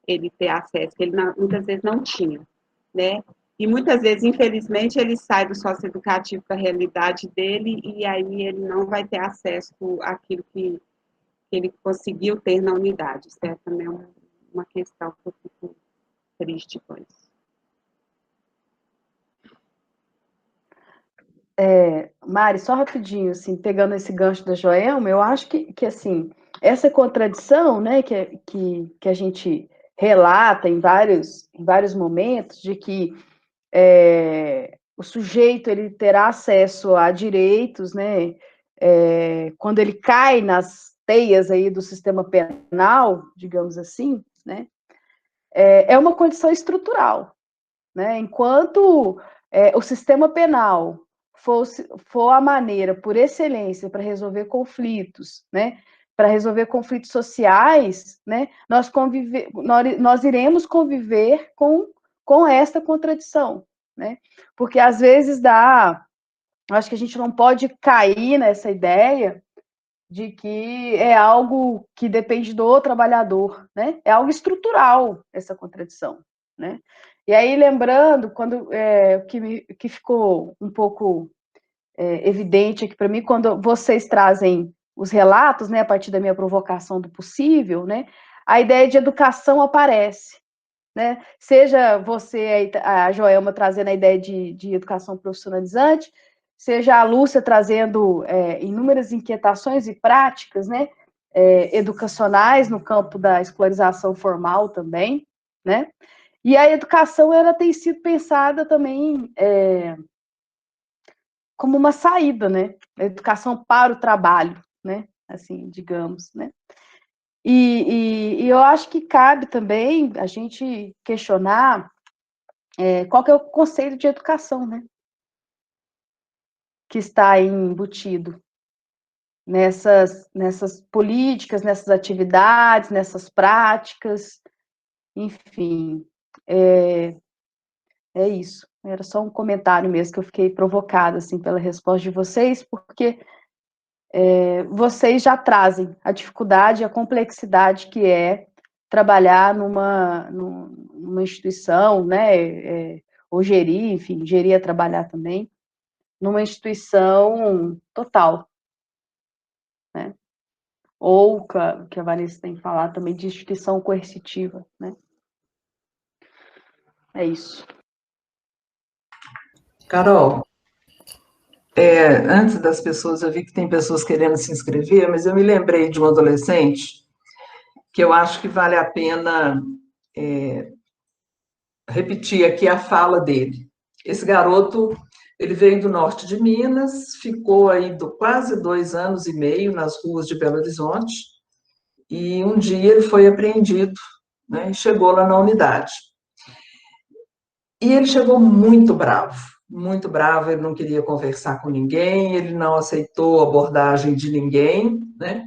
ele ter acesso, que ele muitas vezes não tinha, né? E muitas vezes, infelizmente, ele sai do socioeducativo para a realidade dele e aí ele não vai ter acesso àquilo que ele conseguiu ter na unidade. Isso é também uma questão que eu fico triste com isso. Mari, só rapidinho, assim, pegando esse gancho da Joelma, eu acho que assim, essa contradição, né, que a gente relata em vários momentos, de que o sujeito ele terá acesso a direitos, né, quando ele cai nas teias aí do sistema penal, digamos assim, né, é uma condição estrutural, né, enquanto o sistema penal for a maneira por excelência para resolver conflitos, né, para resolver conflitos sociais, né, nós iremos conviver com essa contradição, né, porque às vezes acho que a gente não pode cair nessa ideia de que é algo que depende do trabalhador, né, é algo estrutural essa contradição, né. E aí, lembrando, que ficou um pouco evidente aqui para mim, quando vocês trazem os relatos, né, a partir da minha provocação do possível, né, a ideia de educação aparece, né, seja você, a Joelma, trazendo a ideia de educação profissionalizante, seja a Lúcia trazendo inúmeras inquietações e práticas, né, educacionais no campo da escolarização formal também, né, e a educação, ela tem sido pensada também como uma saída, né, a educação para o trabalho, né, assim, digamos, né. E eu acho que cabe também a gente questionar qual que é o conceito de educação, né, que está embutido nessas políticas, nessas atividades, nessas práticas, enfim, é isso. Era só um comentário mesmo, que eu fiquei provocada, assim, pela resposta de vocês, porque vocês já trazem a dificuldade, a complexidade que é trabalhar numa instituição, né, ou gerir, enfim, gerir é trabalhar também, numa instituição total, né? Ou que a Vanessa tem que falar também de instituição coercitiva, né? É isso. Carol, antes das pessoas, eu vi que tem pessoas querendo se inscrever, mas eu me lembrei de um adolescente que eu acho que vale a pena repetir aqui a fala dele. Esse garoto, ele veio do norte de Minas, ficou aí quase 2 anos e meio nas ruas de Belo Horizonte, e um dia ele foi apreendido, né, e chegou lá na unidade. E ele chegou muito bravo, ele não queria conversar com ninguém, ele não aceitou a abordagem de ninguém, né?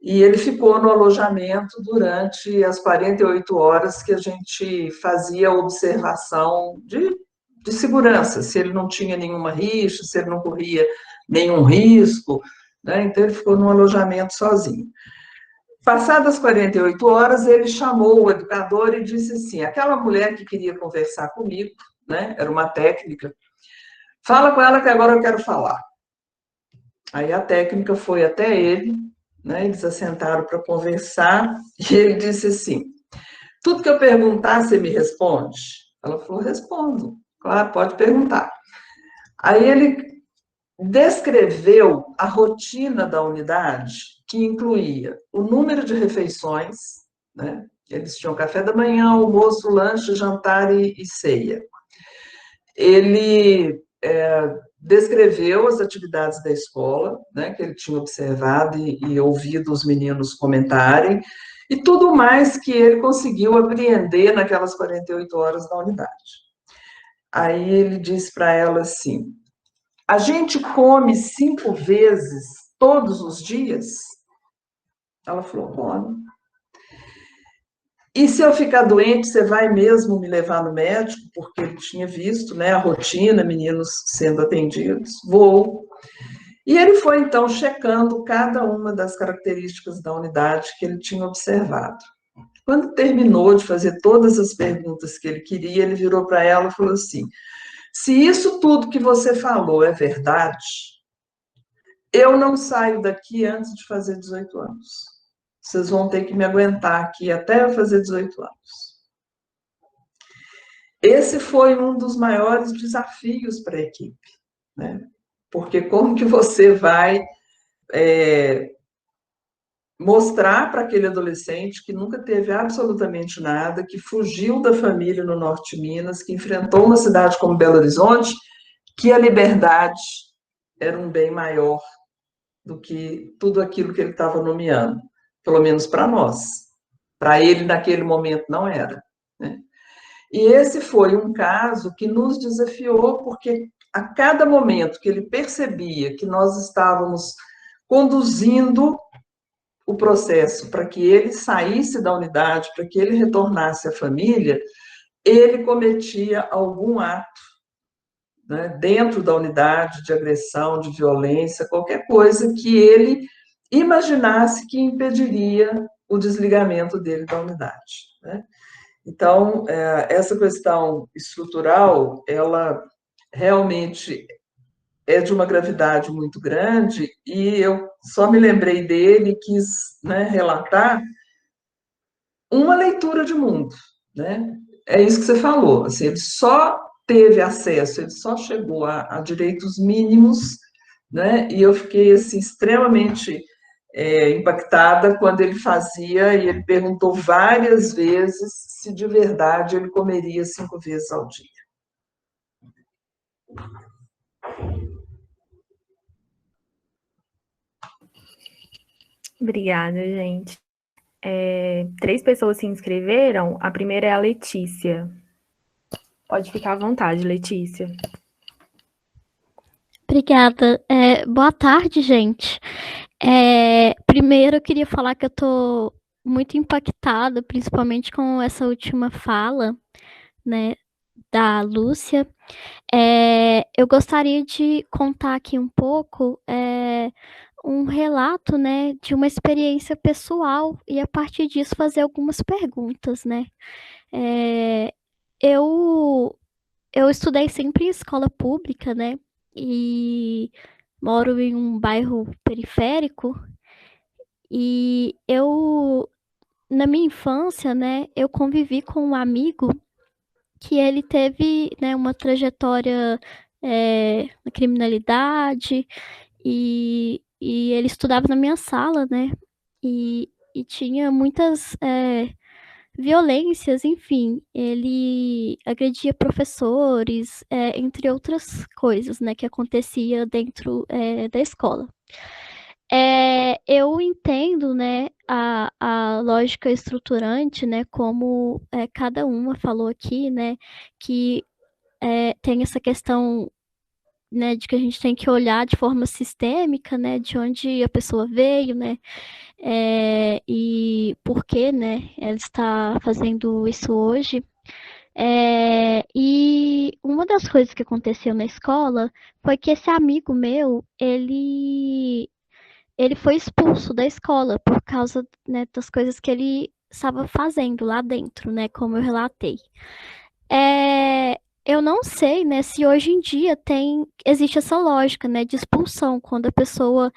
E ele ficou no alojamento durante as 48 horas que a gente fazia a observação de segurança, se ele não tinha nenhuma rixa, se ele não corria nenhum risco, né? Então ele ficou no alojamento sozinho. Passadas 48 horas, ele chamou o educador e disse assim: aquela mulher que queria conversar comigo, né, era uma técnica, fala com ela que agora eu quero falar. Aí a técnica foi até ele, né, eles assentaram para conversar, e ele disse assim: tudo que eu perguntar, você me responde? Ela falou: respondo, claro, pode perguntar. Aí ele descreveu a rotina da unidade, que incluía o número de refeições, né? Eles tinham café da manhã, almoço, lanche, jantar e ceia. Ele descreveu as atividades da escola, né, que ele tinha observado e ouvido os meninos comentarem, e tudo mais que ele conseguiu apreender naquelas 48 horas da unidade. Aí ele disse para ela assim: a gente come 5 vezes todos os dias? Ela falou: come. E se eu ficar doente, você vai mesmo me levar no médico? Porque ele tinha visto, né, a rotina, meninos sendo atendidos. Vou. E ele foi, então, checando cada uma das características da unidade que ele tinha observado. Quando terminou de fazer todas as perguntas que ele queria, ele virou para ela e falou assim: se isso tudo que você falou é verdade, eu não saio daqui antes de fazer 18 anos. Vocês vão ter que me aguentar aqui até eu fazer 18 anos. Esse foi um dos maiores desafios para a equipe, né? Porque como que você vai mostrar para aquele adolescente que nunca teve absolutamente nada, que fugiu da família no norte de Minas, que enfrentou uma cidade como Belo Horizonte, que a liberdade era um bem maior do que tudo aquilo que ele estava nomeando, pelo menos para nós. Para ele, naquele momento, não era, né? E esse foi um caso que nos desafiou, porque a cada momento que ele percebia que nós estávamos conduzindo o processo para que ele saísse da unidade, para que ele retornasse à família, ele cometia algum ato, né, dentro da unidade, de agressão, de violência, qualquer coisa que ele imaginasse que impediria o desligamento dele da unidade, né? Então, essa questão estrutural, ela realmente é de uma gravidade muito grande, e eu só me lembrei dele e quis, né, relatar uma leitura de mundo, né? É isso que você falou, assim, ele só teve acesso, ele só chegou a direitos mínimos, né? E eu fiquei assim, extremamente impactada quando ele fazia, e ele perguntou várias vezes se de verdade ele comeria 5 vezes ao dia. Obrigada, gente. 3 pessoas se inscreveram. A primeira é a Letícia. Pode ficar à vontade, Letícia. Obrigada. Boa tarde, gente. Primeiro, eu queria falar que eu estou muito impactada, principalmente com essa última fala, né, da Lúcia. Eu gostaria de contar aqui um pouco um relato, né, de uma experiência pessoal e, a partir disso, fazer algumas perguntas, né. Eu estudei sempre em escola pública, né, e moro em um bairro periférico, e na minha infância, né, eu convivi com um amigo que ele teve, né, uma trajetória na criminalidade, e ele estudava na minha sala, né, e tinha muitas violências, enfim, ele agredia professores, entre outras coisas, né, que acontecia dentro da escola. Eu entendo, né, a lógica estruturante, né, como cada uma falou aqui, né, que tem essa questão, né, de que a gente tem que olhar de forma sistêmica, né, de onde a pessoa veio, né, e por que, né, ela está fazendo isso hoje. E uma das coisas que aconteceu na escola foi que esse amigo meu, ele foi expulso da escola por causa, né, das coisas que ele estava fazendo lá dentro, né, como eu relatei. Eu não sei, né, se hoje em dia existe essa lógica, né, de expulsão, quando a pessoa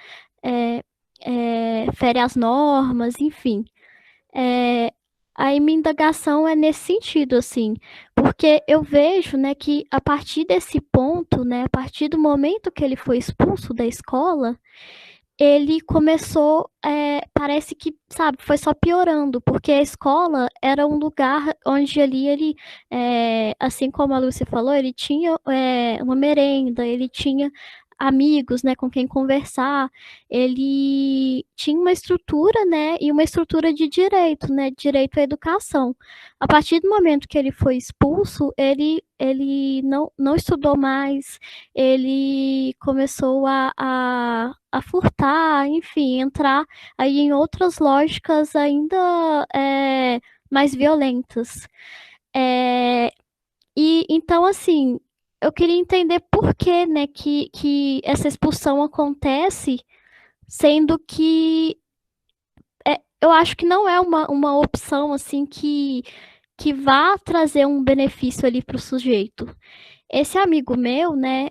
fere as normas, enfim. A minha indagação é nesse sentido, assim, porque eu vejo, né, que a partir desse ponto, né, a partir do momento que ele foi expulso da escola, ele começou, parece que, sabe, foi só piorando, porque a escola era um lugar onde ali ele, assim como a Lúcia falou, ele tinha uma merenda, ele tinha amigos, né, com quem conversar, ele tinha uma estrutura, né, e uma estrutura de direito, né, direito à educação. A partir do momento que ele foi expulso, ele não estudou mais, ele começou a furtar, enfim, entrar aí em outras lógicas ainda mais violentas. E então, assim, eu queria entender por que, né, que essa expulsão acontece, sendo que eu acho que não é uma opção assim que vá trazer um benefício ali para o sujeito. Esse amigo meu, né,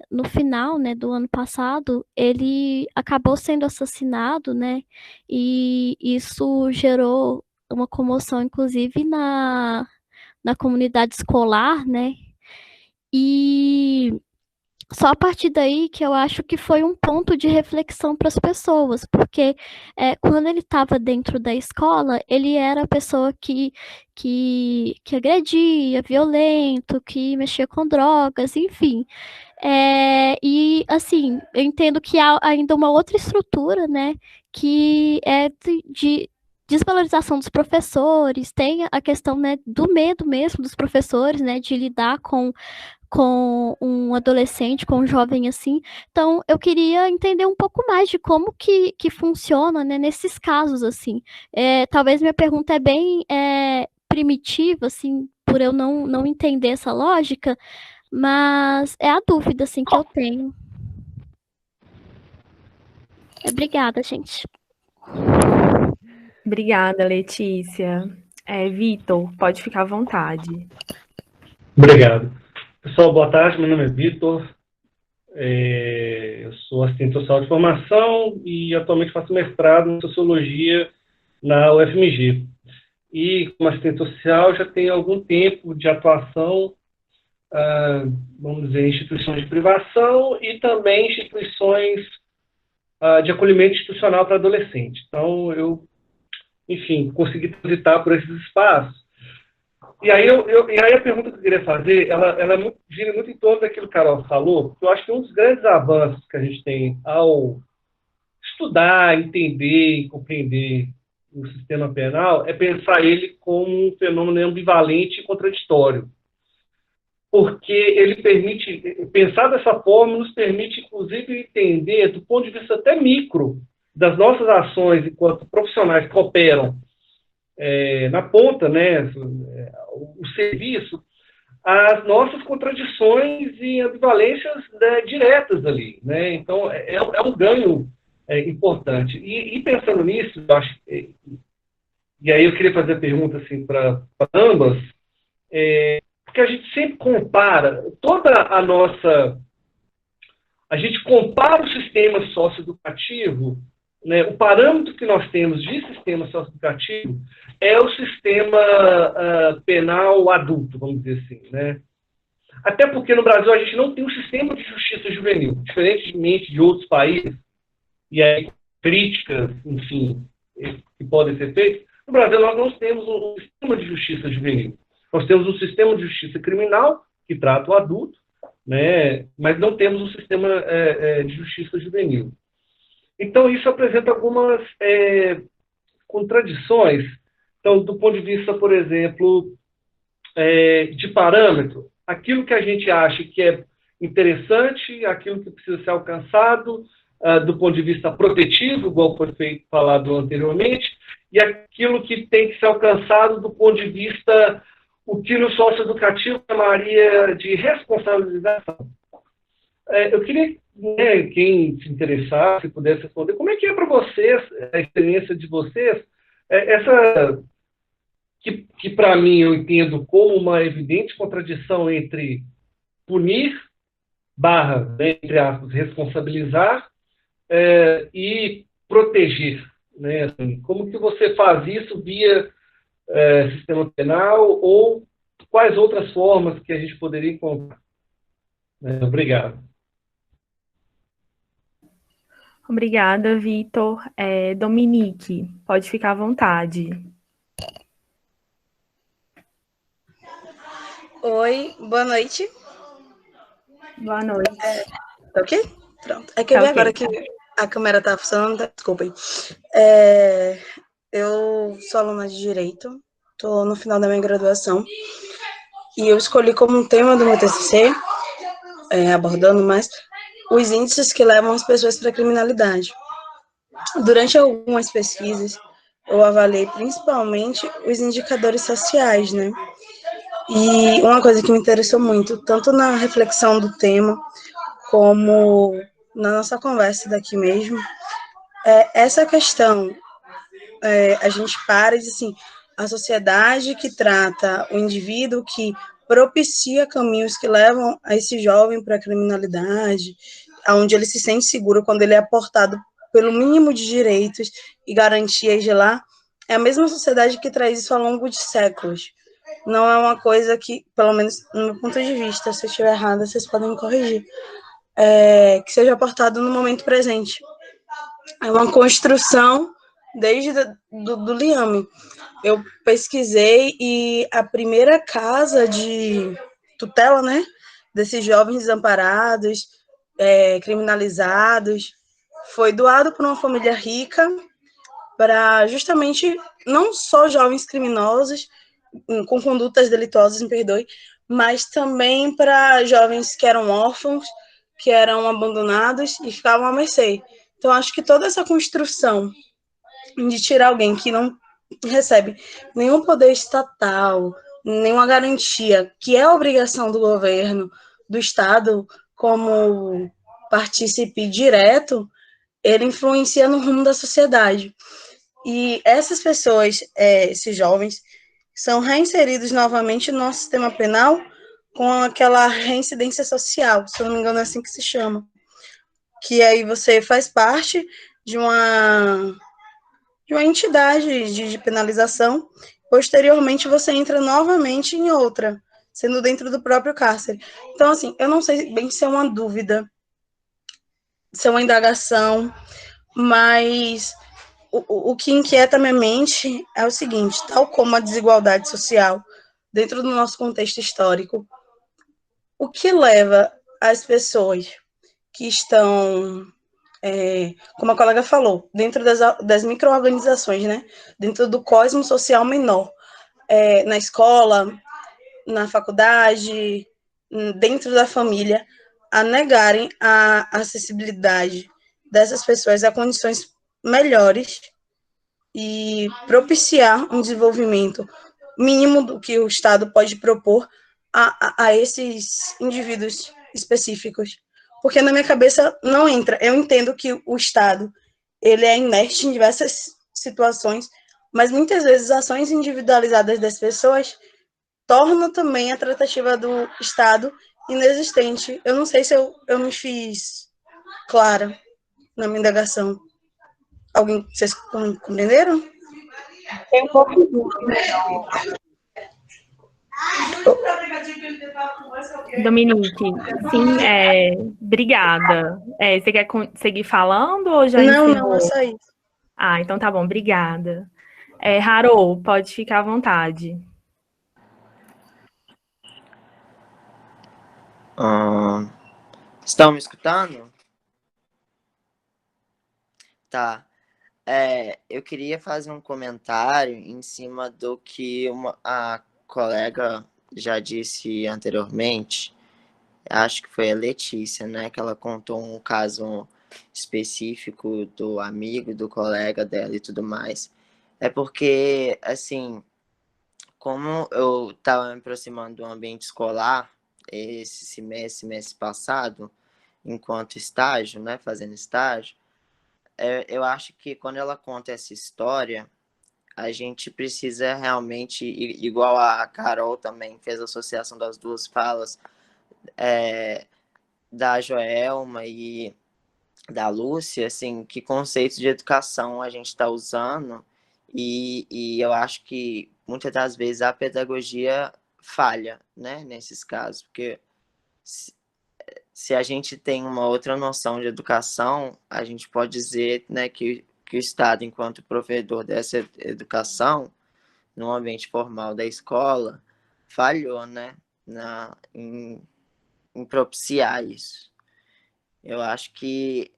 no final, né, do ano passado, ele acabou sendo assassinado, né, e isso gerou uma comoção, inclusive, na comunidade escolar, né, e só a partir daí que eu acho que foi um ponto de reflexão para as pessoas, porque quando ele estava dentro da escola, ele era a pessoa que agredia, violento, que mexia com drogas, enfim. E, assim, eu entendo que há ainda uma outra estrutura, né, que é de desvalorização dos professores, tem a questão, né, do medo mesmo dos professores, né, de lidar com um adolescente, com um jovem assim. Então, eu queria entender um pouco mais de como que funciona, né, nesses casos, assim. Talvez minha pergunta é bem primitiva, assim, por eu não entender essa lógica, mas é a dúvida, assim, que eu tenho. Obrigada, gente. Obrigada, Letícia. Vitor, pode ficar à vontade. Obrigado. Pessoal, boa tarde. Meu nome é Vitor. Eu sou assistente social de formação e atualmente faço mestrado em Sociologia na UFMG. E, como assistente social, já tenho algum tempo de atuação vamos dizer, instituições de privação e também instituições de acolhimento institucional para adolescente. Então, eu, enfim, consegui transitar por esses espaços. E aí, a pergunta que eu queria fazer, ela gira muito em torno daquilo que a Carol falou, porque eu acho que um dos grandes avanços que a gente tem ao estudar, entender e compreender o sistema penal é pensar ele como um fenômeno ambivalente e contraditório. Porque ele permite, pensar dessa forma, nos permite, inclusive, entender, do ponto de vista até micro, das nossas ações enquanto profissionais que operam na ponta, né, o serviço, as nossas contradições e ambivalências, né, diretas ali, né? Então, é um ganho importante. E pensando nisso, eu acho, e aí eu queria fazer a pergunta assim, para ambas, porque a gente sempre compara, a gente compara o sistema socioeducativo, né, o parâmetro que nós temos de sistema socioeducativo é o sistema penal adulto, vamos dizer assim, né? Até porque no Brasil a gente não tem um sistema de justiça juvenil, diferentemente de outros países, e aí críticas, enfim, que podem ser feitas. No Brasil nós não temos um sistema de justiça juvenil. Nós temos um sistema de justiça criminal, que trata o adulto, né, mas não temos um sistema de justiça juvenil. Então, isso apresenta algumas contradições. Então, do ponto de vista, por exemplo, de parâmetro, aquilo que a gente acha que é interessante, aquilo que precisa ser alcançado, do ponto de vista protetivo, igual foi falado anteriormente, e aquilo que tem que ser alcançado do ponto de vista, o que no socioeducativo chamaria de responsabilização. Eu queria, né, quem se interessasse, pudesse responder, como é que é para vocês, a experiência de vocês, essa que para mim eu entendo como uma evidente contradição entre punir, entre aspas, responsabilizar, e proteger, né? Assim, como que você faz isso via sistema penal ou quais outras formas que a gente poderia encontrar? Obrigado. Obrigada, Vitor. Dominique, pode ficar à vontade. Oi, boa noite. Boa noite. Tá ok? Pronto. É que eu vi agora que a câmera tá funcionando, tá? Desculpem. Eu sou aluna de Direito, tô no final da minha graduação, e eu escolhi como tema do meu TCC, abordando mais os índices que levam as pessoas para a criminalidade. Durante algumas pesquisas, eu avaliei principalmente os indicadores sociais, né? E uma coisa que me interessou muito, tanto na reflexão do tema, como na nossa conversa daqui mesmo, é essa questão. A gente para e diz assim, a sociedade que trata o indivíduo, que propicia caminhos que levam a esse jovem para a criminalidade, onde ele se sente seguro quando ele é aportado pelo mínimo de direitos e garantias de lá, é a mesma sociedade que traz isso ao longo de séculos. Não é uma coisa que, pelo menos no meu ponto de vista, se eu estiver errada, vocês podem me corrigir, que seja aportado no momento presente. É uma construção desde do Liame. Eu pesquisei e a primeira casa de tutela, né, desses jovens desamparados, criminalizados, foi doado por uma família rica para justamente não só jovens criminosos com condutas delituosas, me perdoe, mas também para jovens que eram órfãos, que eram abandonados e ficavam à mercê. Então, acho que toda essa construção de tirar alguém que não recebe nenhum poder estatal, nenhuma garantia, que é a obrigação do governo, do Estado, como partícipe direto, ele influencia no rumo da sociedade. E essas pessoas, esses jovens, são reinseridos novamente no nosso sistema penal com aquela reincidência social, se eu não me engano é assim que se chama, que aí você faz parte de uma entidade de penalização, posteriormente você entra novamente em outra, sendo dentro do próprio cárcere. Então, assim, eu não sei bem se é uma dúvida, se é uma indagação, mas o que inquieta minha mente é o seguinte: tal como a desigualdade social dentro do nosso contexto histórico, o que leva as pessoas que estão, como a colega falou, dentro das micro-organizações, né? Dentro do cosmo social menor, na escola, na faculdade, dentro da família, a negarem a acessibilidade dessas pessoas a condições melhores e propiciar um desenvolvimento mínimo do que o Estado pode propor a esses indivíduos específicos. Porque na minha cabeça não entra. Eu entendo que o Estado ele é inerte em diversas situações, mas muitas vezes ações individualizadas das pessoas tornam também a tratativa do Estado inexistente. Eu não sei se eu me fiz clara na minha indagação. Vocês compreenderam? Tem um pouco de dúvida. Dominique, sim, obrigada. Você quer seguir falando ou já encerrou? Não, é só isso. Ah, então tá bom, obrigada. Haroldo, pode ficar à vontade. Estão me escutando? Tá. Eu queria fazer um comentário em cima do que a colega já disse anteriormente. Acho que foi a Letícia, né? Que ela contou um caso específico do amigo, do colega dela e tudo mais. É porque, assim, como eu estava me aproximando do ambiente escolar esse semestre passado, enquanto estágio, né? Fazendo estágio, eu acho que quando ela conta essa história, a gente precisa realmente, igual a Carol também fez a associação das duas falas, da Joelma e da Lúcia, assim, que conceitos de educação a gente está usando, e eu acho que muitas das vezes a pedagogia falha, né, nesses casos, porque se a gente tem uma outra noção de educação, a gente pode dizer, né, que o Estado, enquanto provedor dessa educação, no ambiente formal da escola, falhou, né, em propiciar isso. Eu acho que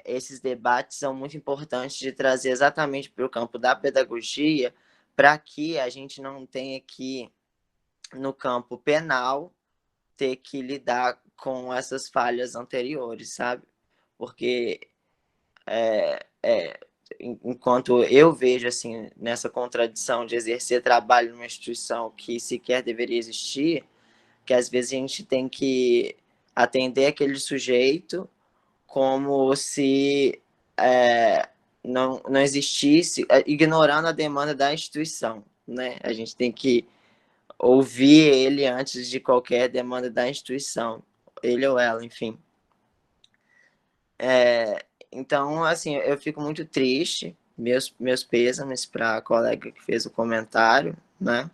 esses debates são muito importantes de trazer exatamente para o campo da pedagogia, para que a gente não tenha que, no campo penal, ter que lidar com essas falhas anteriores, sabe? Porque enquanto eu vejo assim nessa contradição de exercer trabalho numa instituição que sequer deveria existir, que às vezes a gente tem que atender aquele sujeito como se não existisse, ignorando a demanda da instituição, né? A gente tem que ouvir ele antes de qualquer demanda da instituição, ele ou ela, enfim. Então, assim, eu fico muito triste, meus pêsames para a colega que fez o comentário, né?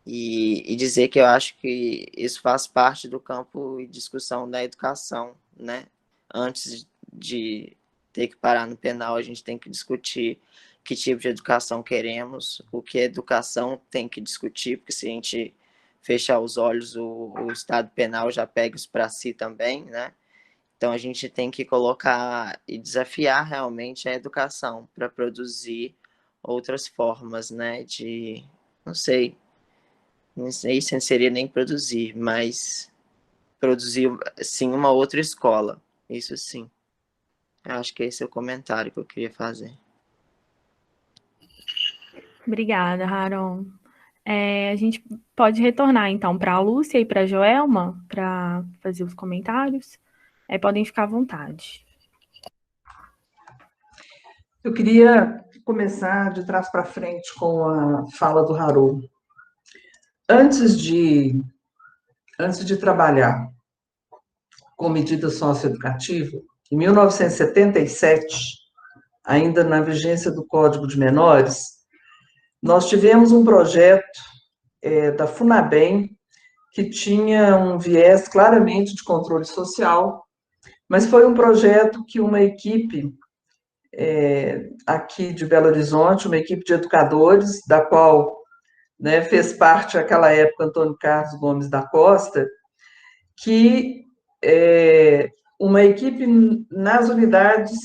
E dizer que eu acho que isso faz parte do campo de discussão da educação, né? Antes de ter que parar no penal, a gente tem que discutir que tipo de educação queremos, o que a educação tem que discutir, porque se a gente fechar os olhos, o Estado penal já pega isso para si também, né? Então, a gente tem que colocar e desafiar realmente a educação para produzir outras formas, né? Não sei se seria nem produzir, mas produzir, sim, uma outra escola. Isso sim. Eu acho que esse é o comentário que eu queria fazer. Obrigada, Haron. A gente pode retornar, então, para a Lúcia e para a Joelma para fazer os comentários. Podem ficar à vontade. Eu queria começar de trás para frente com a fala do Harold. Antes de trabalhar com medida socioeducativa, em 1977, ainda na vigência do Código de Menores, nós tivemos um projeto da FUNABEM, que tinha um viés claramente de controle social, mas foi um projeto que uma equipe aqui de Belo Horizonte, uma equipe de educadores, da qual, né, fez parte, naquela época, Antônio Carlos Gomes da Costa, que uma equipe nas unidades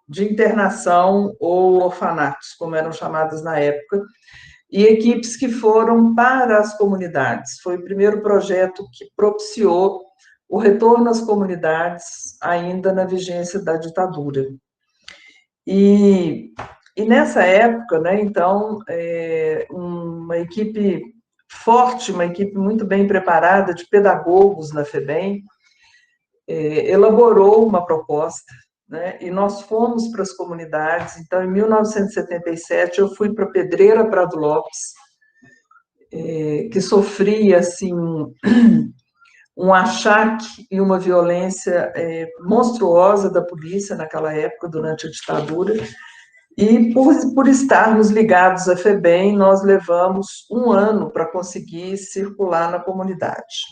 de internação ou orfanatos, como eram chamadas na época, e equipes que foram para as comunidades. Foi o primeiro projeto que propiciou o retorno às comunidades, ainda na vigência da ditadura. E nessa época, né, então, uma equipe forte, uma equipe muito bem preparada de pedagogos na FEBEM, elaborou uma proposta, né, e nós fomos para as comunidades. Então, em 1977, eu fui para Pedreira Prado Lopes, que sofria, assim, um achaque e uma violência monstruosa da polícia naquela época, durante a ditadura, e por estarmos ligados à FEBEM, nós levamos 1 ano para conseguir circular na comunidade.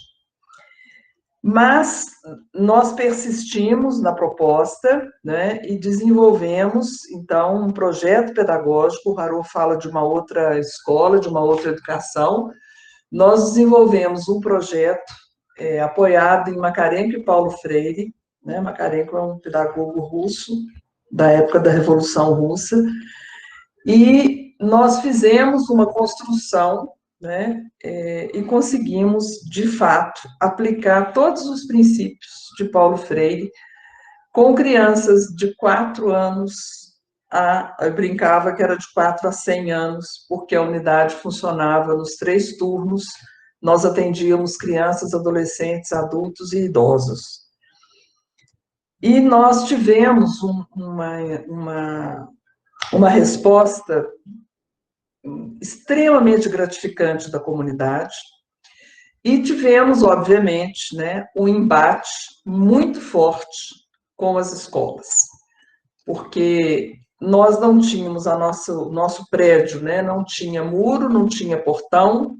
Mas nós persistimos na proposta, né, e desenvolvemos, então, um projeto pedagógico. O Haroldo fala de uma outra escola, de uma outra educação. Nós desenvolvemos um projeto apoiado em Makarenko e Paulo Freire, né? Makarenko é um pedagogo russo, da época da Revolução Russa, e nós fizemos uma construção, né? E conseguimos, de fato, aplicar todos os princípios de Paulo Freire com crianças de 4 anos eu brincava que era de 4 a 100 anos, porque a unidade funcionava nos 3 turnos. Nós atendíamos crianças, adolescentes, adultos e idosos. E nós tivemos uma resposta extremamente gratificante da comunidade, e tivemos, obviamente, né, um embate muito forte com as escolas, porque nós não tínhamos o nosso prédio, né, não tinha muro, não tinha portão,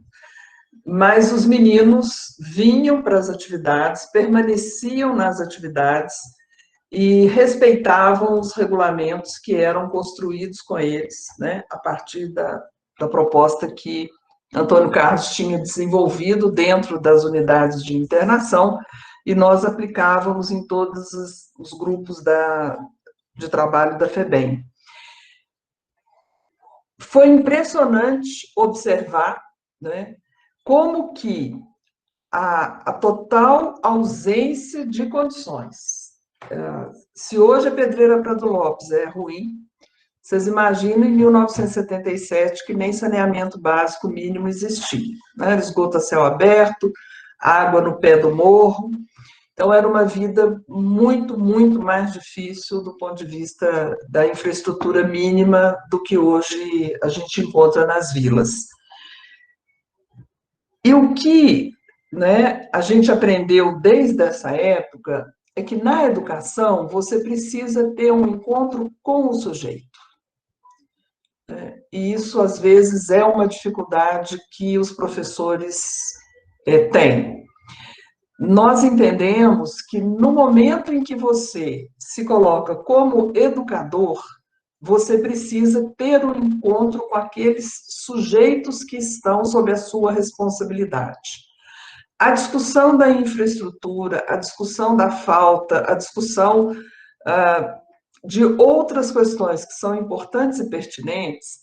mas os meninos vinham para as atividades, permaneciam nas atividades e respeitavam os regulamentos que eram construídos com eles, né, a partir da proposta que Antônio Carlos tinha desenvolvido dentro das unidades de internação, e nós aplicávamos em todos os grupos de trabalho da FEBEM. Foi impressionante observar, né, como que a total ausência de condições. Se hoje a Pedreira Prado Lopes é ruim, vocês imaginam em 1977, que nem saneamento básico mínimo existia, né? Esgoto a céu aberto, água no pé do morro. Então, era uma vida muito, muito mais difícil do ponto de vista da infraestrutura mínima do que hoje a gente encontra nas vilas. E o que, né, a gente aprendeu desde essa época é que na educação você precisa ter um encontro com o sujeito. E isso, às vezes, é uma dificuldade que os professores têm. Nós entendemos que no momento em que você se coloca como educador, você precisa ter um encontro com aqueles sujeitos que estão sob a sua responsabilidade. A discussão da infraestrutura, a discussão da falta, a discussão de outras questões que são importantes e pertinentes,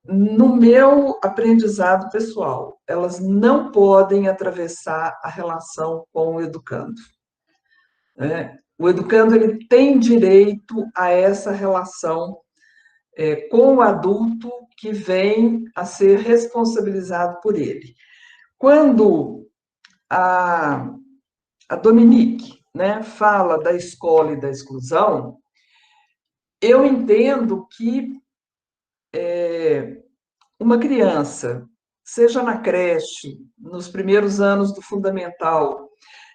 no meu aprendizado pessoal, elas não podem atravessar a relação com o educando. O educando, ele tem direito a essa relação com o adulto que vem a ser responsabilizado por ele. Quando a Dominique, né, fala da escola e da exclusão, eu entendo que uma criança, seja na creche, nos primeiros anos do fundamental,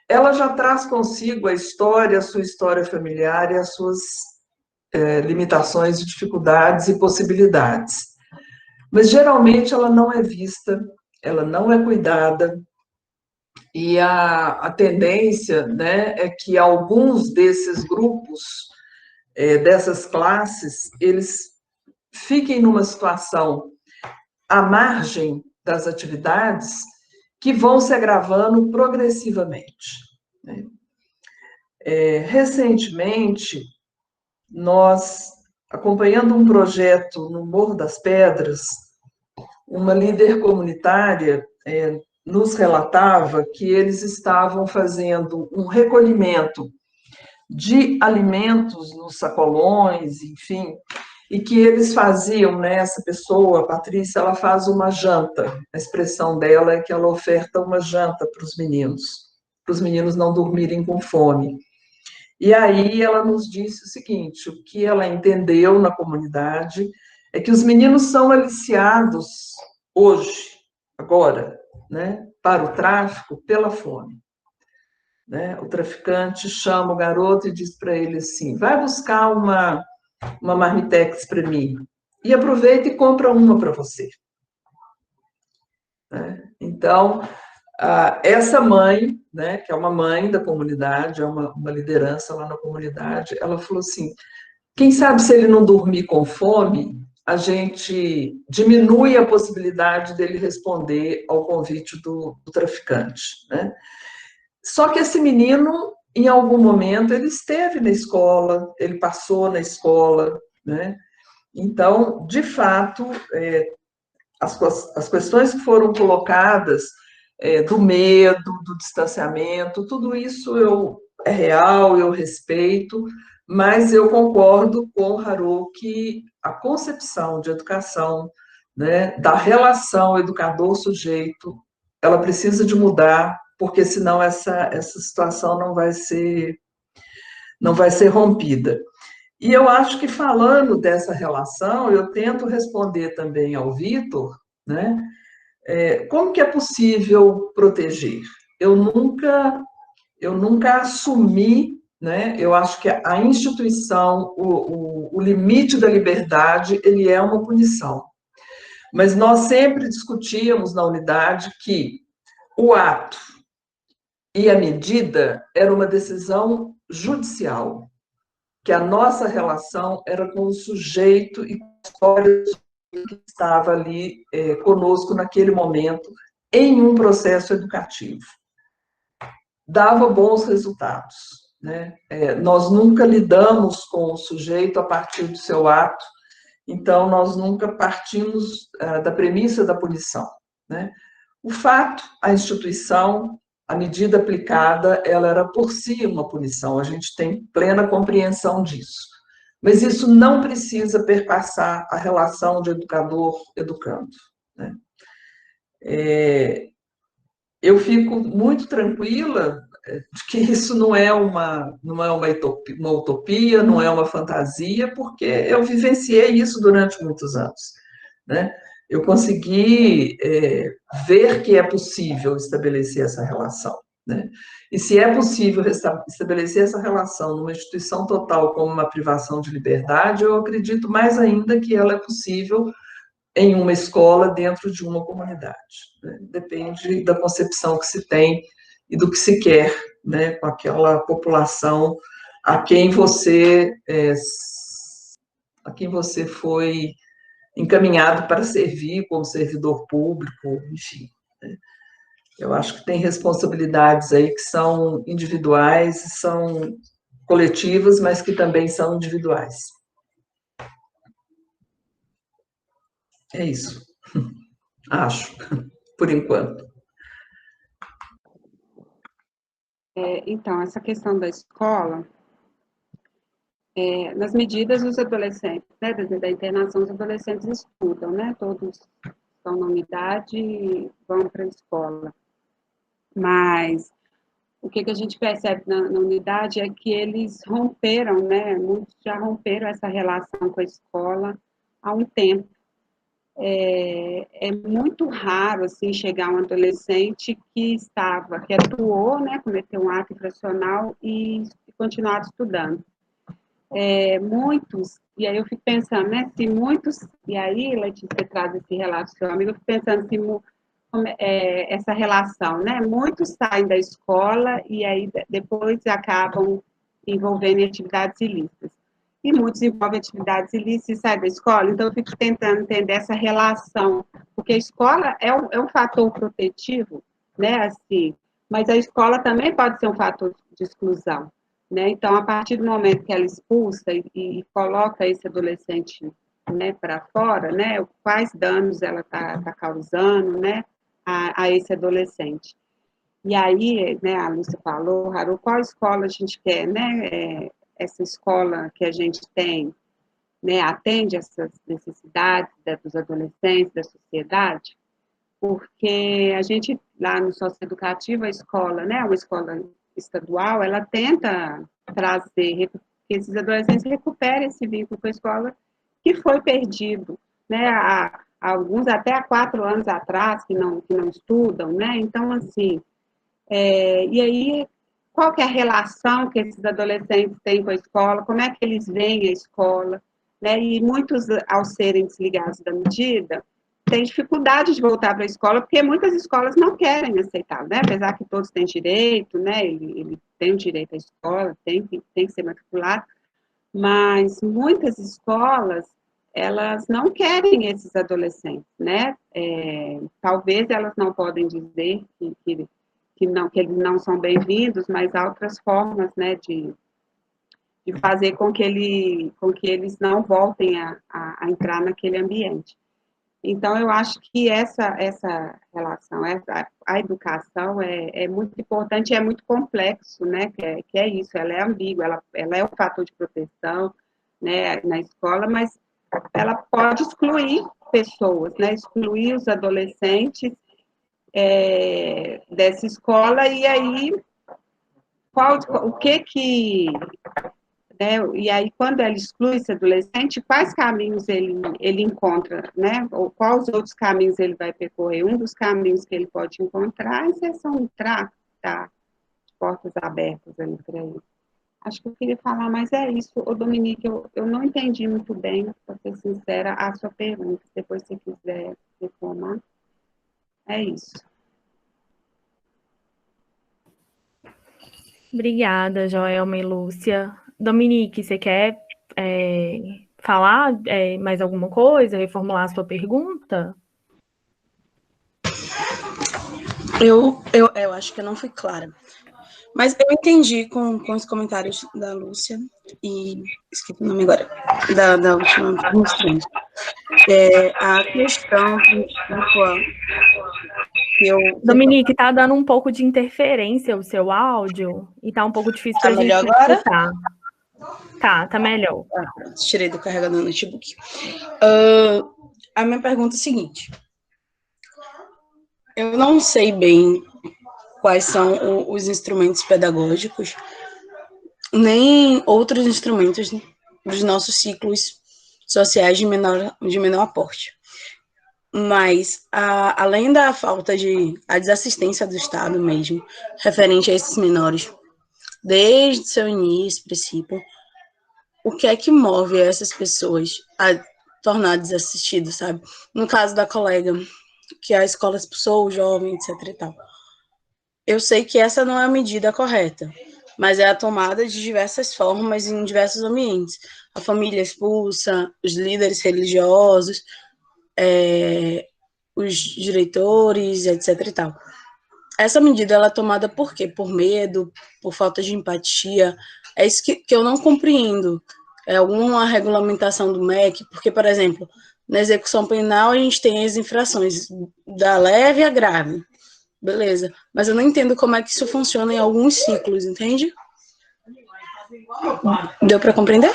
ela já traz consigo a sua história familiar e as suas limitações, dificuldades e possibilidades. mas geralmente ela não é vista, ela não é cuidada, e a tendência, né, é que alguns desses grupos, dessas classes, eles fiquem numa situação à margem das atividades que vão se agravando progressivamente, né? Recentemente, nós, acompanhando um projeto no Morro das Pedras, uma líder comunitária nos relatava que eles estavam fazendo um recolhimento de alimentos nos sacolões, enfim, e que eles faziam, né, essa pessoa, a Patrícia, ela faz uma janta, a expressão dela é que ela oferta uma janta para os meninos não dormirem com fome. E aí ela nos disse o seguinte, o que ela entendeu na comunidade é que os meninos são aliciados hoje, agora, né, para o tráfico pela fome. Né? O traficante chama o garoto e diz para ele assim, vai buscar uma marmitex para mim, e aproveita e compra uma para você. Né? Então, essa mãe, né, que é uma mãe da comunidade, é uma liderança lá na comunidade, ela falou assim, quem sabe se ele não dormir com fome, a gente diminui a possibilidade dele responder ao convite do traficante. Né? Só que esse menino, em algum momento, ele esteve na escola, ele passou na escola, né? Então, de fato, as questões que foram colocadas do medo, do distanciamento, tudo isso é real, eu respeito, mas eu concordo com o Haru que a concepção de educação, né, da relação educador-sujeito, ela precisa de mudar, porque senão essa situação não vai ser rompida. E eu acho que, falando dessa relação, eu tento responder também ao Vitor, né? Como que é possível proteger? Eu nunca assumi, né? Eu acho que a instituição, o limite da liberdade, ele é uma punição. Mas nós sempre discutíamos na unidade que o ato e a medida era uma decisão judicial, que a nossa relação era com o sujeito e com a história que estava ali conosco naquele momento, em um processo educativo. Dava bons resultados. Né? Nós nunca lidamos com o sujeito a partir do seu ato, então nós nunca partimos da premissa da punição. Né? O fato, a instituição, a medida aplicada, ela era por si uma punição, a gente tem plena compreensão disso. Mas isso não precisa perpassar a relação de educador-educando. Né? Eu fico muito tranquila de que isso não é uma utopia, não é uma fantasia, porque eu vivenciei isso durante muitos anos. Né? Eu consegui ver que é possível estabelecer essa relação. Né? E se é possível estabelecer essa relação numa instituição total como uma privação de liberdade, eu acredito mais ainda que ela é possível em uma escola dentro de uma comunidade. Né? Depende da concepção que se tem e do que se quer, né, com aquela população a quem você foi encaminhado para servir como servidor público, enfim. Né? Eu acho que tem responsabilidades aí que são individuais, são coletivas, mas que também são individuais. É isso. Acho, por enquanto. Então, essa questão da escola, nas medidas dos adolescentes, né, da internação, os adolescentes estudam, né, todos estão na unidade e vão para a escola. Mas o que a gente percebe na unidade é que eles romperam, né, muitos já romperam essa relação com a escola há um tempo. É muito raro, assim, chegar um adolescente que atuou, né, cometeu um ato infracional e continuar estudando. muitos, e aí eu fico pensando, né, se muitos, e aí, Letícia, você traz esse relato do seu amigo, eu fico pensando se essa relação, né, muitos saem da escola e aí depois acabam envolvendo em atividades ilícitas. E muitos envolvem atividades ilícitas e saem da escola, então eu fico tentando entender essa relação, porque a escola é um fator protetivo, né, assim, mas a escola também pode ser um fator de exclusão, né? Então, a partir do momento que ela expulsa e coloca esse adolescente, né, para fora, né, quais danos ela está causando, né, a esse adolescente. E aí, né, a Lúcia falou, Haru, qual escola a gente quer, né? Essa escola que a gente tem, né, atende essas necessidades dos adolescentes, da sociedade? Porque a gente, lá no socioeducativo, a escola, né, uma escola estadual, ela tenta trazer, que esses adolescentes recuperem esse vínculo com a escola que foi perdido, né, alguns até há 4 anos atrás, que não estudam, né, então, assim, e aí, qual que é a relação que esses adolescentes têm com a escola, como é que eles veem a escola, né, e muitos, ao serem desligados da medida, têm dificuldade de voltar para a escola, porque muitas escolas não querem aceitar, né, apesar que todos têm direito, né, ele tem o direito à escola, tem que ser matriculado, mas muitas escolas, elas não querem esses adolescentes, né, talvez elas não podem dizer que eles não são bem-vindos, mas há outras formas, né, de fazer com que eles não voltem a entrar naquele ambiente. Então, eu acho que essa relação, a educação é muito importante e é muito complexo, né, que é isso, ela é ambígua, ela é um fator de proteção, né, na escola, mas ela pode excluir pessoas, né, excluir os adolescentes dessa escola, e aí, né, e aí, quando ela exclui esse adolescente, quais caminhos ele encontra, né, ou quais outros caminhos ele vai percorrer? Um dos caminhos que ele pode encontrar é um tráfico, tá, de portas abertas ali para ele. Acho que eu queria falar, mas é isso. Ô, Dominique, eu não entendi muito bem, para ser sincera, a sua pergunta. Depois, se você quiser reformar, é isso. Obrigada, Joelma e Lúcia. Dominique, você quer falar mais alguma coisa, reformular a sua pergunta? Eu acho que eu não fui clara. Mas eu entendi com os comentários da Lúcia e esqueci o nome agora, da última pergunta. A questão principal que Dominique, tá dando um pouco de interferência o seu áudio e tá um pouco difícil pra gente agora? escutar. Tá melhor. Tirei do carregador do notebook. A minha pergunta é a seguinte. Eu não sei bem quais são os instrumentos pedagógicos, nem outros instrumentos dos nossos ciclos sociais de menor aporte. Mas, além da falta a desassistência do Estado mesmo, referente a esses menores, desde seu início, princípio, o que é que move essas pessoas a tornar desassistidos, sabe? No caso da colega, que a escola expulsou o jovem, etc e tal. Eu sei que essa não é a medida correta, mas é a tomada de diversas formas em diversos ambientes. A família expulsa, os líderes religiosos, os diretores, etc e tal. Essa medida ela é tomada por quê? Por medo, por falta de empatia. É isso que eu não compreendo. É alguma regulamentação do MEC, porque, por exemplo, na execução penal a gente tem as infrações da leve à grave. Beleza. Mas eu não entendo como é que isso funciona em alguns ciclos, entende? Deu para compreender?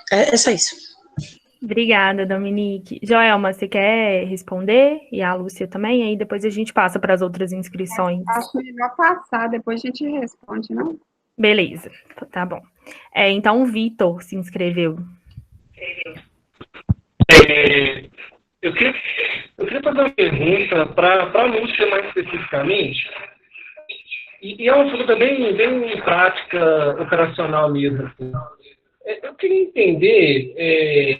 É só isso. Obrigada, Dominique. Joelma, você quer responder? E a Lúcia também? Aí depois a gente passa para as outras inscrições. Acho melhor passar, depois a gente responde, não? Beleza, tá bom. Então o Vitor se inscreveu. Eu queria fazer uma pergunta para a Lúcia mais especificamente, E é uma pergunta bem prática, operacional mesmo. Assim. Eu queria entender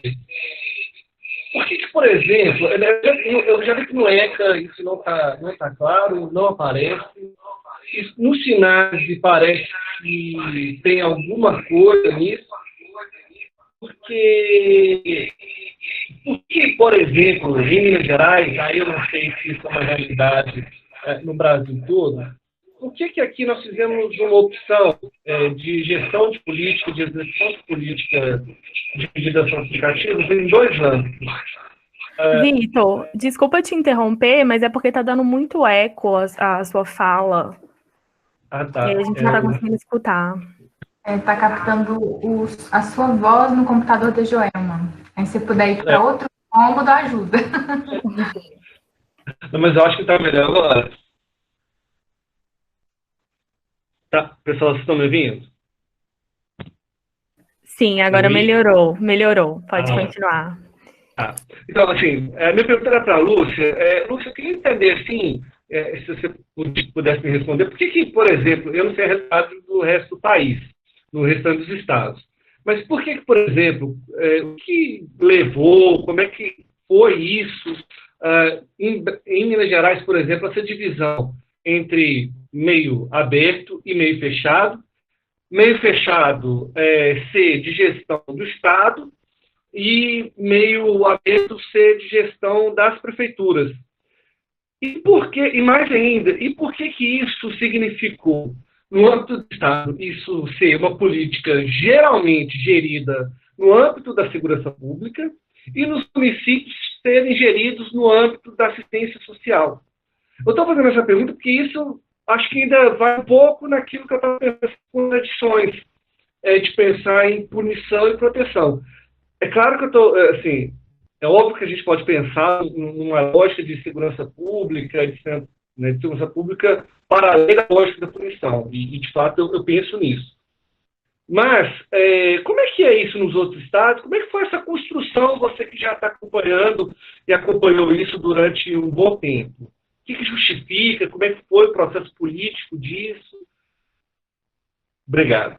por que, por exemplo, eu já vi que no ECA isso não tá claro, não aparece. Isso, no SINASE parece que tem alguma coisa nisso, porque, por exemplo, em Minas Gerais, aí eu não sei se isso é uma realidade no Brasil todo, por que aqui nós fizemos uma opção de gestão de política, de execução de política de medidas aplicativas em 2 anos? Vitor, desculpa te interromper, mas é porque tá dando muito eco a sua fala. Tá. E aí a gente não tá conseguindo escutar. Tá captando a sua voz no computador da Joelma. Aí se você puder ir para outro cômodo, ajuda. Não, mas eu acho que tá melhor agora. Tá, pessoal, vocês estão me ouvindo? Sim, agora melhorou. Pode continuar. Então, assim, a minha pergunta era para a Lúcia. Lúcia, eu queria entender, assim, se você pudesse me responder, por que, por exemplo, eu não sei a realidade do resto do país, do restante dos estados, mas por que, por exemplo, o que levou, como é que foi isso, em Minas Gerais, por exemplo, essa divisão entre meio aberto e meio fechado ser de gestão do Estado, e meio aberto ser de gestão das prefeituras. E mais ainda, e por que isso significou, no âmbito do Estado, isso ser uma política geralmente gerida no âmbito da segurança pública e nos municípios serem geridos no âmbito da assistência social? Eu estou fazendo essa pergunta porque isso acho que ainda vai um pouco naquilo que eu estava pensando com tradições, de pensar em punição e proteção. É claro que eu estou, assim, é óbvio que a gente pode pensar numa lógica de segurança pública, de segurança pública para além da lógica da punição, e de fato eu penso nisso. Mas, como é que é isso nos outros estados? Como é que foi essa construção, você que já está acompanhando e acompanhou isso durante um bom tempo? O que justifica? Como é que foi o processo político disso? Obrigado.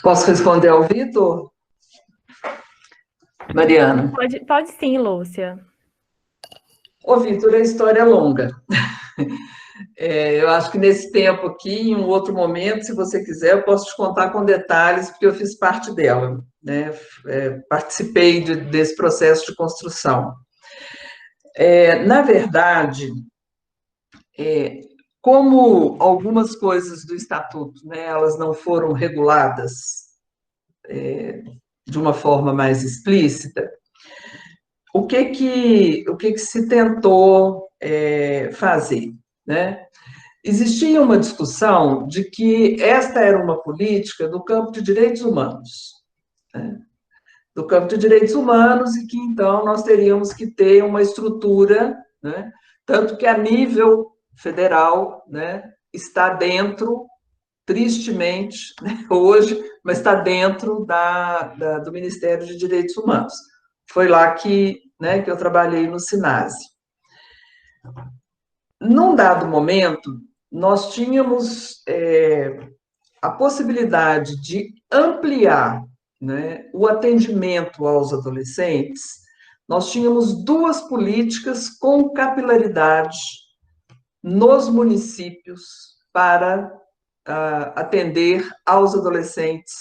Posso responder ao Vitor? Mariana? Pode sim, Lúcia. Ô, Vitor, a história é longa. Eu acho que nesse tempo aqui, em um outro momento, se você quiser, eu posso te contar com detalhes, porque eu fiz parte dela, né? Participei desse processo de construção. Na verdade, como algumas coisas do Estatuto, né, elas não foram reguladas de uma forma mais explícita, o que se tentou fazer, né? Existia uma discussão de que esta era uma política do campo de direitos humanos, né? Do campo de direitos humanos, e que, então, nós teríamos que ter uma estrutura, né? Tanto que a nível federal, né, está dentro, tristemente, né, hoje, mas está dentro do Ministério de Direitos Humanos. Foi lá que eu trabalhei no SINASE. Num dado momento, nós tínhamos a possibilidade de ampliar, né, o atendimento aos adolescentes. Nós tínhamos 2 políticas com capilaridade nos municípios para atender aos adolescentes,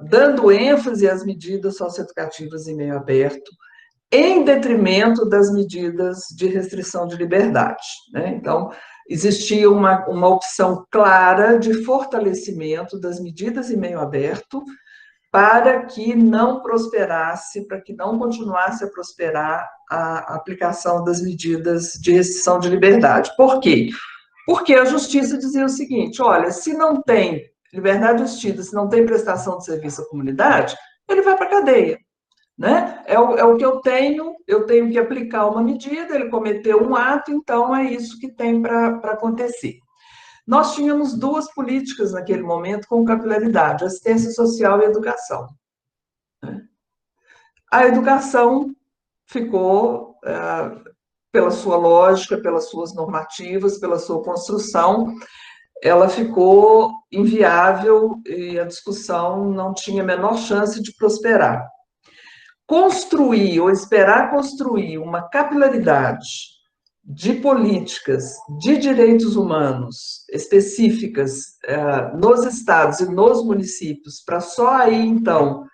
dando ênfase às medidas socioeducativas em meio aberto, em detrimento das medidas de restrição de liberdade, né? Então, existia uma opção clara de fortalecimento das medidas em meio aberto para que não prosperasse, para que não continuasse a prosperar a aplicação das medidas de restrição de liberdade. Por quê? Porque a justiça dizia o seguinte: olha, se não tem liberdade assistida, se não tem prestação de serviço à comunidade, ele vai para a cadeia, né? É o que eu tenho que aplicar uma medida, ele cometeu um ato, então é isso que tem para acontecer. Nós tínhamos 2 políticas naquele momento com capilaridade: assistência social e educação. A educação ficou pela sua lógica, pelas suas normativas, pela sua construção, ela ficou inviável e a discussão não tinha a menor chance de prosperar. Construir ou esperar construir uma capilaridade de políticas de direitos humanos específicas nos estados e nos municípios, para só aí, então,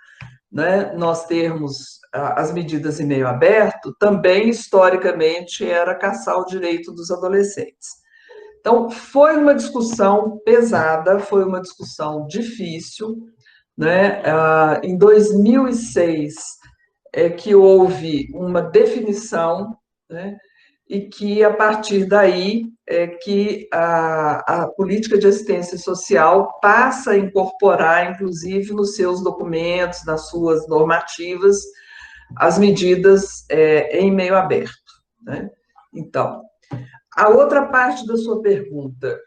né, nós termos as medidas em meio aberto, também, historicamente, era caçar o direito dos adolescentes. Então, foi uma discussão pesada, foi uma discussão difícil, né? Em 2006 é que houve uma definição, né? E que, a partir daí, é que a política de assistência social passa a incorporar, inclusive, nos seus documentos, nas suas normativas, as medidas em meio aberto, né? Então, a outra parte da sua pergunta,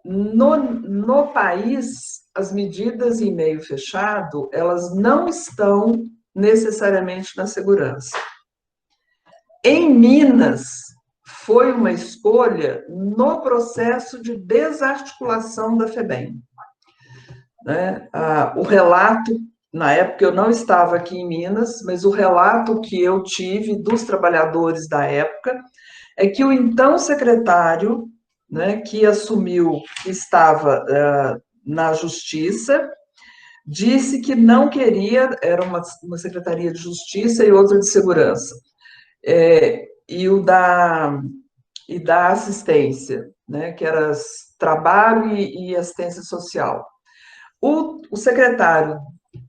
no país, as medidas em meio fechado, elas não estão necessariamente na segurança. Em Minas, foi uma escolha no processo de desarticulação da FEBEM. Né? O relato, na época eu não estava aqui em Minas, mas o relato que eu tive dos trabalhadores da época é que o então secretário, né, que assumiu que estava na Justiça, disse que não queria, era uma Secretaria de Justiça e outra de Segurança, e da assistência, né, que era trabalho e assistência social. O secretário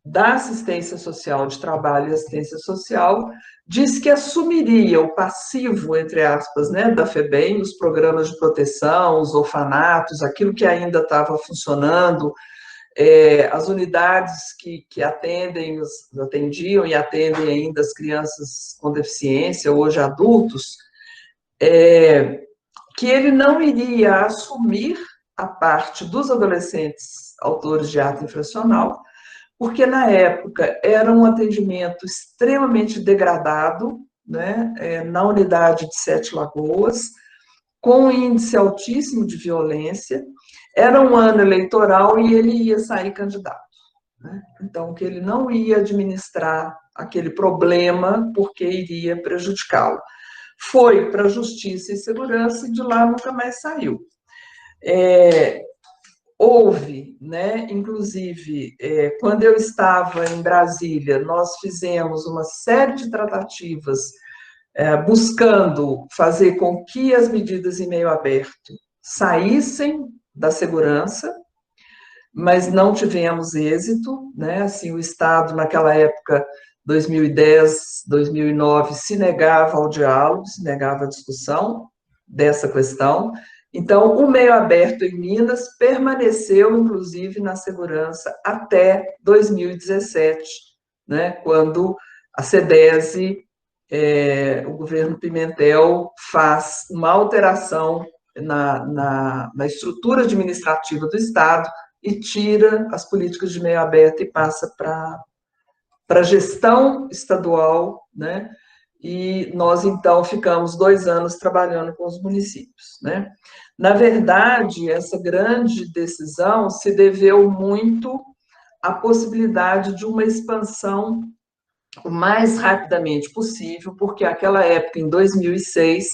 da assistência social, de trabalho e assistência social, disse que assumiria o passivo, entre aspas, né, da FEBEM, os programas de proteção, os orfanatos, aquilo que ainda estava funcionando, as unidades que atendiam e atendem ainda as crianças com deficiência, hoje adultos, que ele não iria assumir a parte dos adolescentes autores de ato infracional, porque na época era um atendimento extremamente degradado, né, na unidade de Sete Lagoas, com um índice altíssimo de violência, era um ano eleitoral e ele ia sair candidato, né? Então, que ele não ia administrar aquele problema porque iria prejudicá-lo. Foi para a Justiça e Segurança e de lá nunca mais saiu. Houve, né, inclusive, quando eu estava em Brasília, nós fizemos uma série de tratativas buscando fazer com que as medidas em meio aberto saíssem da segurança, mas não tivemos êxito, né? Assim, o Estado, naquela época, 2010, 2009, se negava ao diálogo, se negava à discussão dessa questão. Então, o meio aberto em Minas permaneceu, inclusive, na segurança até 2017, né? Quando a CEDESE, o governo Pimentel, faz uma alteração na estrutura administrativa do Estado e tira as políticas de meio aberto e passa para a gestão estadual, né? E nós, então, ficamos 2 anos trabalhando com os municípios, né? Na verdade, essa grande decisão se deveu muito à possibilidade de uma expansão o mais rapidamente possível, porque naquela época, em 2006,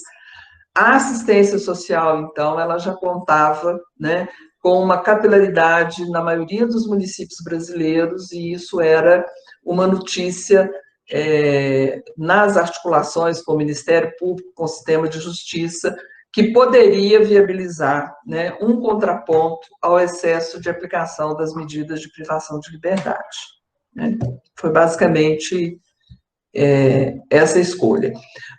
a assistência social, então, ela já contava, né, com uma capilaridade na maioria dos municípios brasileiros, e isso era uma notícia nas articulações com o Ministério Público, com o sistema de justiça, que poderia viabilizar, né, um contraponto ao excesso de aplicação das medidas de privação de liberdade, né? Foi basicamente essa escolha.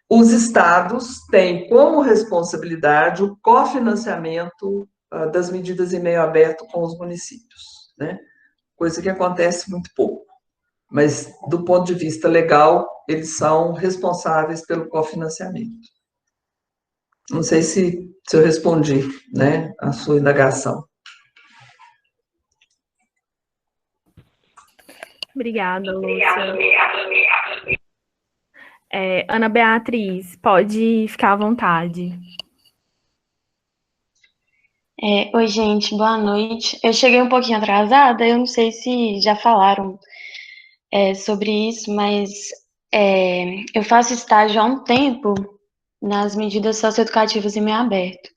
Os estados têm como responsabilidade o cofinanciamento das medidas em meio aberto com os municípios, né? Coisa que acontece muito pouco. Mas, do ponto de vista legal, eles são responsáveis pelo cofinanciamento. Não sei se eu respondi, né, a sua indagação. Obrigada, Lúcia. Ana Beatriz, pode ficar à vontade. Oi, gente, boa noite. Eu cheguei um pouquinho atrasada, eu não sei se já falaram sobre isso, mas eu faço estágio há um tempo nas medidas socioeducativas em meio aberto.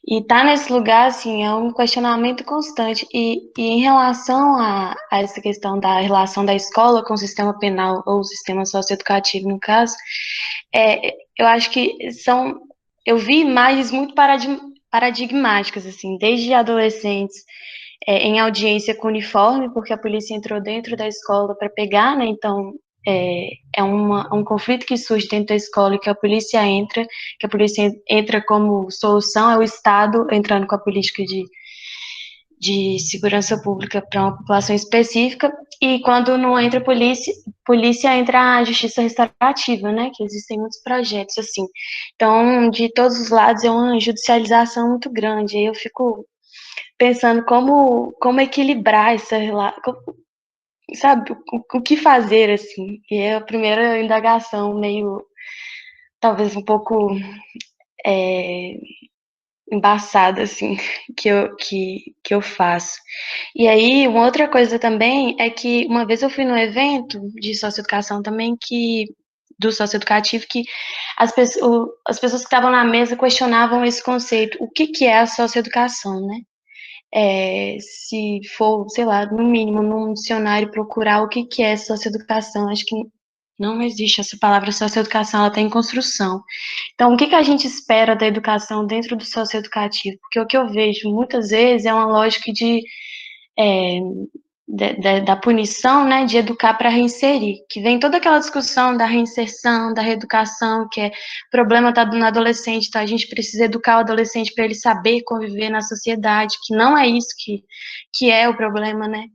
E tá nesse lugar, assim, é um questionamento constante. E em relação a essa questão da relação da escola com o sistema penal, ou o sistema socioeducativo, no caso, eu acho que eu vi imagens muito paradigmáticas, assim, desde adolescentes em audiência com uniforme, porque a polícia entrou dentro da escola para pegar, né? Então, um conflito que surge dentro da escola e que a polícia entra como solução, é o Estado entrando com a política de segurança pública para uma população específica, e quando não entra polícia entra a justiça restaurativa, né, que existem muitos projetos assim. Então, de todos os lados é uma judicialização muito grande, aí eu fico pensando como equilibrar essa relação, sabe, o que fazer, assim, e é a primeira indagação meio, talvez um pouco embaçada, assim, que eu faço. E aí, uma outra coisa também é que uma vez eu fui num evento de socioeducação também, do socioeducativo, que as pessoas que estavam na mesa questionavam esse conceito, o que é a socioeducação, né? Se for, sei lá, no mínimo, num dicionário procurar o que é socioeducação, acho que não existe essa palavra socioeducação, ela está em construção. Então, o que a gente espera da educação dentro do socioeducativo? Porque o que eu vejo muitas vezes é uma lógica da punição, né, de educar para reinserir, que vem toda aquela discussão da reinserção, da reeducação, que o problema está no adolescente, então a gente precisa educar o adolescente para ele saber conviver na sociedade, que não é isso que é o problema, né,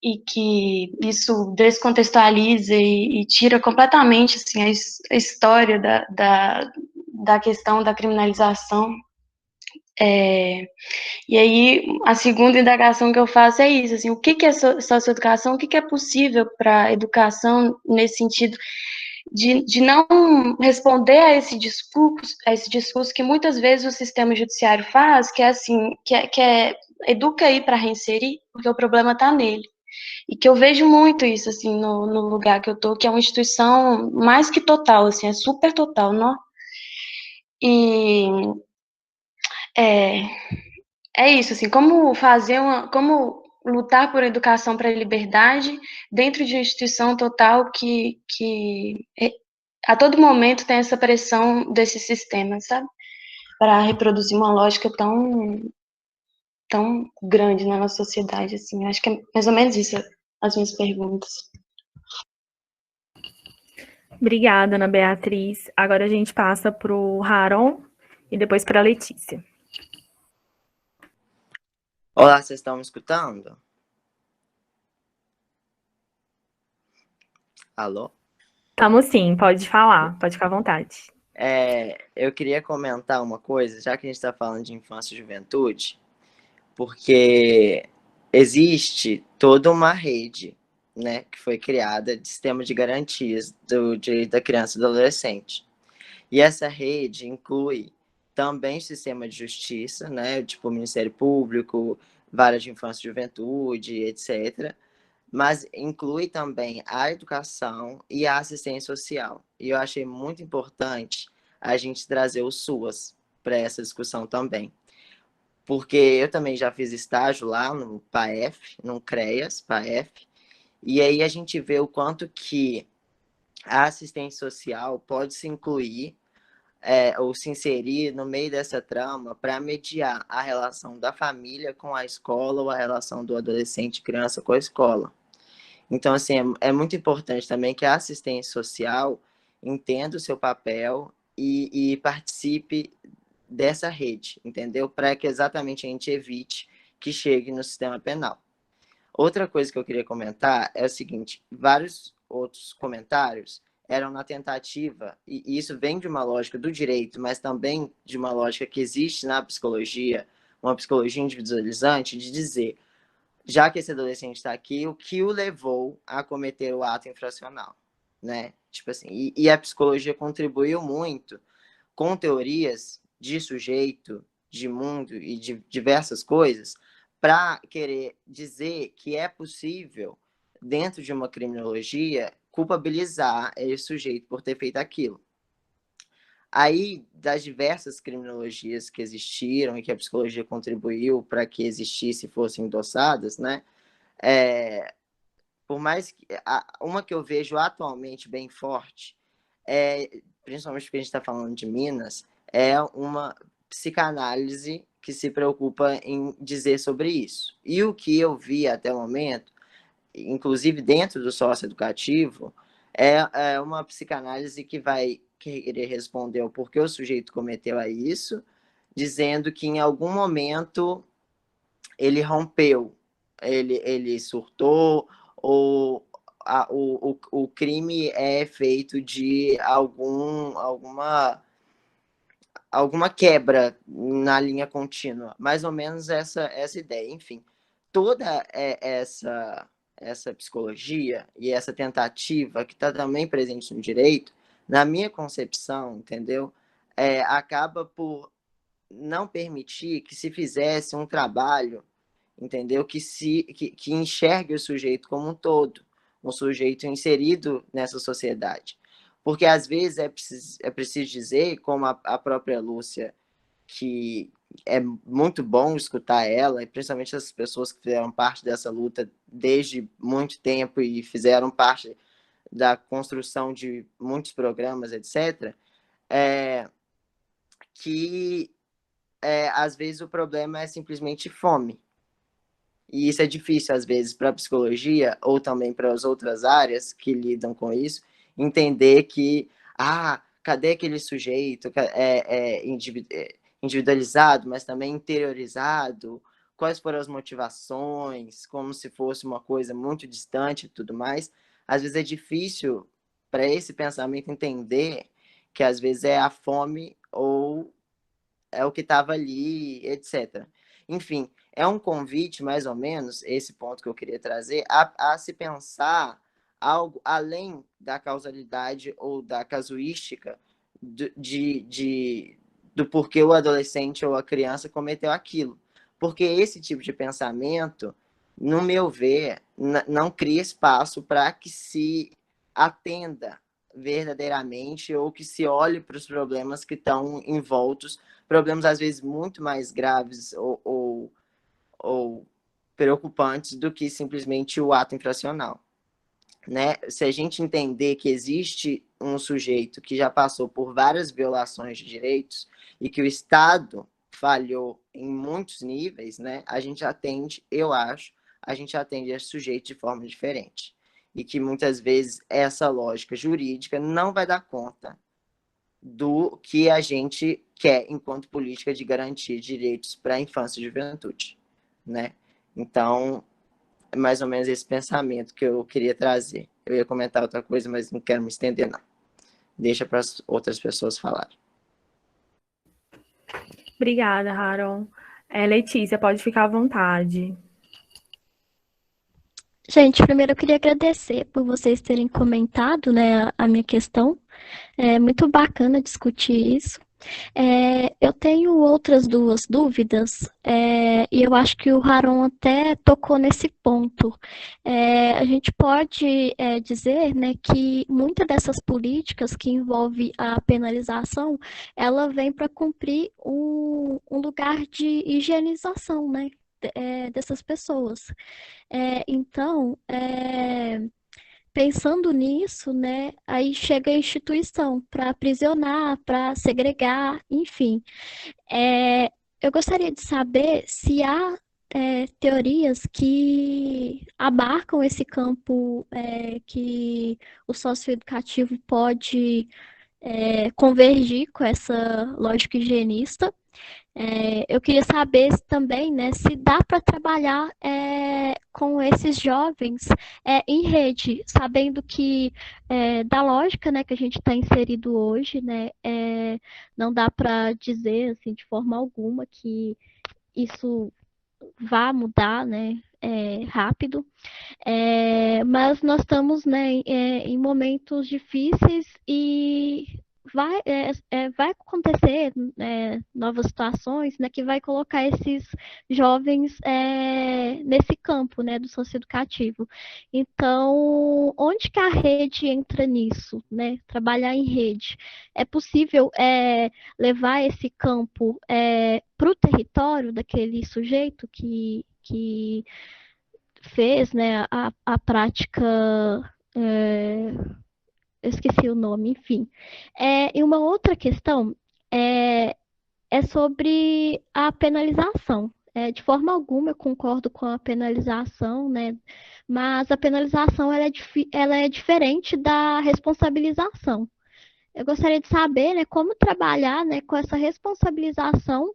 e que isso descontextualiza e tira completamente, assim, a história da questão da criminalização. E aí, a segunda indagação que eu faço é isso, assim, o que é socioeducação, o que é possível para a educação nesse sentido de não responder a esse discurso que muitas vezes o sistema judiciário faz, que é assim, que é educa aí para reinserir, porque o problema está nele. E que eu vejo muito isso, assim, no lugar que eu tô, que é uma instituição mais que total, assim, é super total, não? E é isso, assim, como lutar por educação para a liberdade dentro de uma instituição total que a todo momento tem essa pressão desse sistema, sabe? Para reproduzir uma lógica tão grande na nossa sociedade, assim. Eu acho que é mais ou menos isso as minhas perguntas. Obrigada, Ana Beatriz. Agora a gente passa para o Haron e depois para a Letícia. Olá, vocês estão me escutando? Alô? Estamos sim, pode falar, pode ficar à vontade. Eu queria comentar uma coisa, já que a gente está falando de infância e juventude, porque existe toda uma rede, né, que foi criada de sistema de garantias do direito da criança e do adolescente. E essa rede inclui também o sistema de justiça, né, tipo o Ministério Público, vara de infância e juventude, etc., mas inclui também a educação e a assistência social. E eu achei muito importante a gente trazer o SUAS para essa discussão também. Porque eu também já fiz estágio lá no PAEF, no CREAS, PAEF, e aí a gente vê o quanto que a assistência social pode se incluir ou se inserir no meio dessa trama para mediar a relação da família com a escola ou a relação do adolescente, criança com a escola. Então, assim, é muito importante também que a assistência social entenda o seu papel e participe dessa rede, entendeu? Para que exatamente a gente evite que chegue no sistema penal. Outra coisa que eu queria comentar é o seguinte, vários outros comentários eram na tentativa, e isso vem de uma lógica do direito, mas também de uma lógica que existe na psicologia, uma psicologia individualizante, de dizer, já que esse adolescente está aqui, o que o levou a cometer o ato infracional, né? Tipo assim, e a psicologia contribuiu muito com teorias de sujeito, de mundo e de diversas coisas, para querer dizer que é possível, dentro de uma criminologia, culpabilizar esse sujeito por ter feito aquilo. Aí, das diversas criminologias que existiram e que a psicologia contribuiu para que existisse e fossem endossadas, né? Por mais que uma que eu vejo atualmente bem forte, principalmente porque a gente está falando de Minas, é uma psicanálise que se preocupa em dizer sobre isso. E o que eu vi até o momento, inclusive dentro do socioeducativo, é uma psicanálise que vai querer responder o porquê o sujeito cometeu a isso, dizendo que em algum momento ele rompeu, ele surtou, ou o crime é feito de alguma quebra na linha contínua. Mais ou menos essa ideia. Enfim, toda essa psicologia e essa tentativa que está também presente no direito, na minha concepção, entendeu? Acaba por não permitir que se fizesse um trabalho, entendeu? Que enxergue o sujeito como um todo, um sujeito inserido nessa sociedade. Porque, às vezes, é preciso dizer, como a própria Lúcia, que é muito bom escutar ela, e principalmente as pessoas que fizeram parte dessa luta desde muito tempo e fizeram parte da construção de muitos programas, etc., que às vezes o problema é simplesmente fome. E isso é difícil, às vezes, para a psicologia ou também para as outras áreas que lidam com isso, entender que, cadê aquele sujeito individualizado, mas também interiorizado? Quais foram as motivações? Como se fosse uma coisa muito distante e tudo mais. Às vezes é difícil para esse pensamento entender que, às vezes, é a fome ou é o que estava ali, etc. Enfim, é um convite, mais ou menos, esse ponto que eu queria trazer, a se pensar algo além da causalidade ou da casuística do porquê o adolescente ou a criança cometeu aquilo. Porque esse tipo de pensamento, no meu ver, não cria espaço para que se atenda verdadeiramente ou que se olhe para os problemas que estão envoltos, problemas às vezes muito mais graves ou preocupantes do que simplesmente o ato infracional. Né? Se a gente entender que existe um sujeito que já passou por várias violações de direitos e que o Estado falhou em muitos níveis, né? A gente atende, eu acho, a gente atende esse sujeito de forma diferente. E que muitas vezes essa lógica jurídica não vai dar conta do que a gente quer enquanto política de garantir direitos para a infância e juventude, né? Então, é mais ou menos esse pensamento que eu queria trazer. Eu ia comentar outra coisa, mas não quero me estender, não. Deixa para as outras pessoas falarem. Obrigada, Haron. Letícia, pode ficar à vontade. Gente, primeiro eu queria agradecer por vocês terem comentado, né, a minha questão. É muito bacana discutir isso. Eu tenho outras duas dúvidas, e eu acho que o Haron até tocou nesse ponto. A gente pode dizer, né, que muitas dessas políticas que envolvem a penalização, ela vem para cumprir um lugar de higienização, né, dessas pessoas. Então, pensando nisso, né, aí chega a instituição para aprisionar, para segregar, enfim. Eu gostaria de saber se há teorias que abarcam esse campo que o socioeducativo pode convergir com essa lógica higienista. Eu queria saber também, né, se dá para trabalhar com esses jovens em rede, sabendo que da lógica, né, que a gente está inserido hoje, né, não dá para dizer assim, de forma alguma que isso vá mudar, né, rápido. Mas nós estamos, né, em momentos difíceis e vai acontecer, novas situações, né, que vai colocar esses jovens nesse campo, né, do socioeducativo. Então, onde que a rede entra nisso, né? Trabalhar em rede. É possível levar esse campo para o território daquele sujeito que fez, né, a prática, eu esqueci o nome, enfim. E uma outra questão é sobre a penalização. De forma alguma eu concordo com a penalização, né, mas a penalização ela é diferente da responsabilização. Eu gostaria de saber, né, como trabalhar, né, com essa responsabilização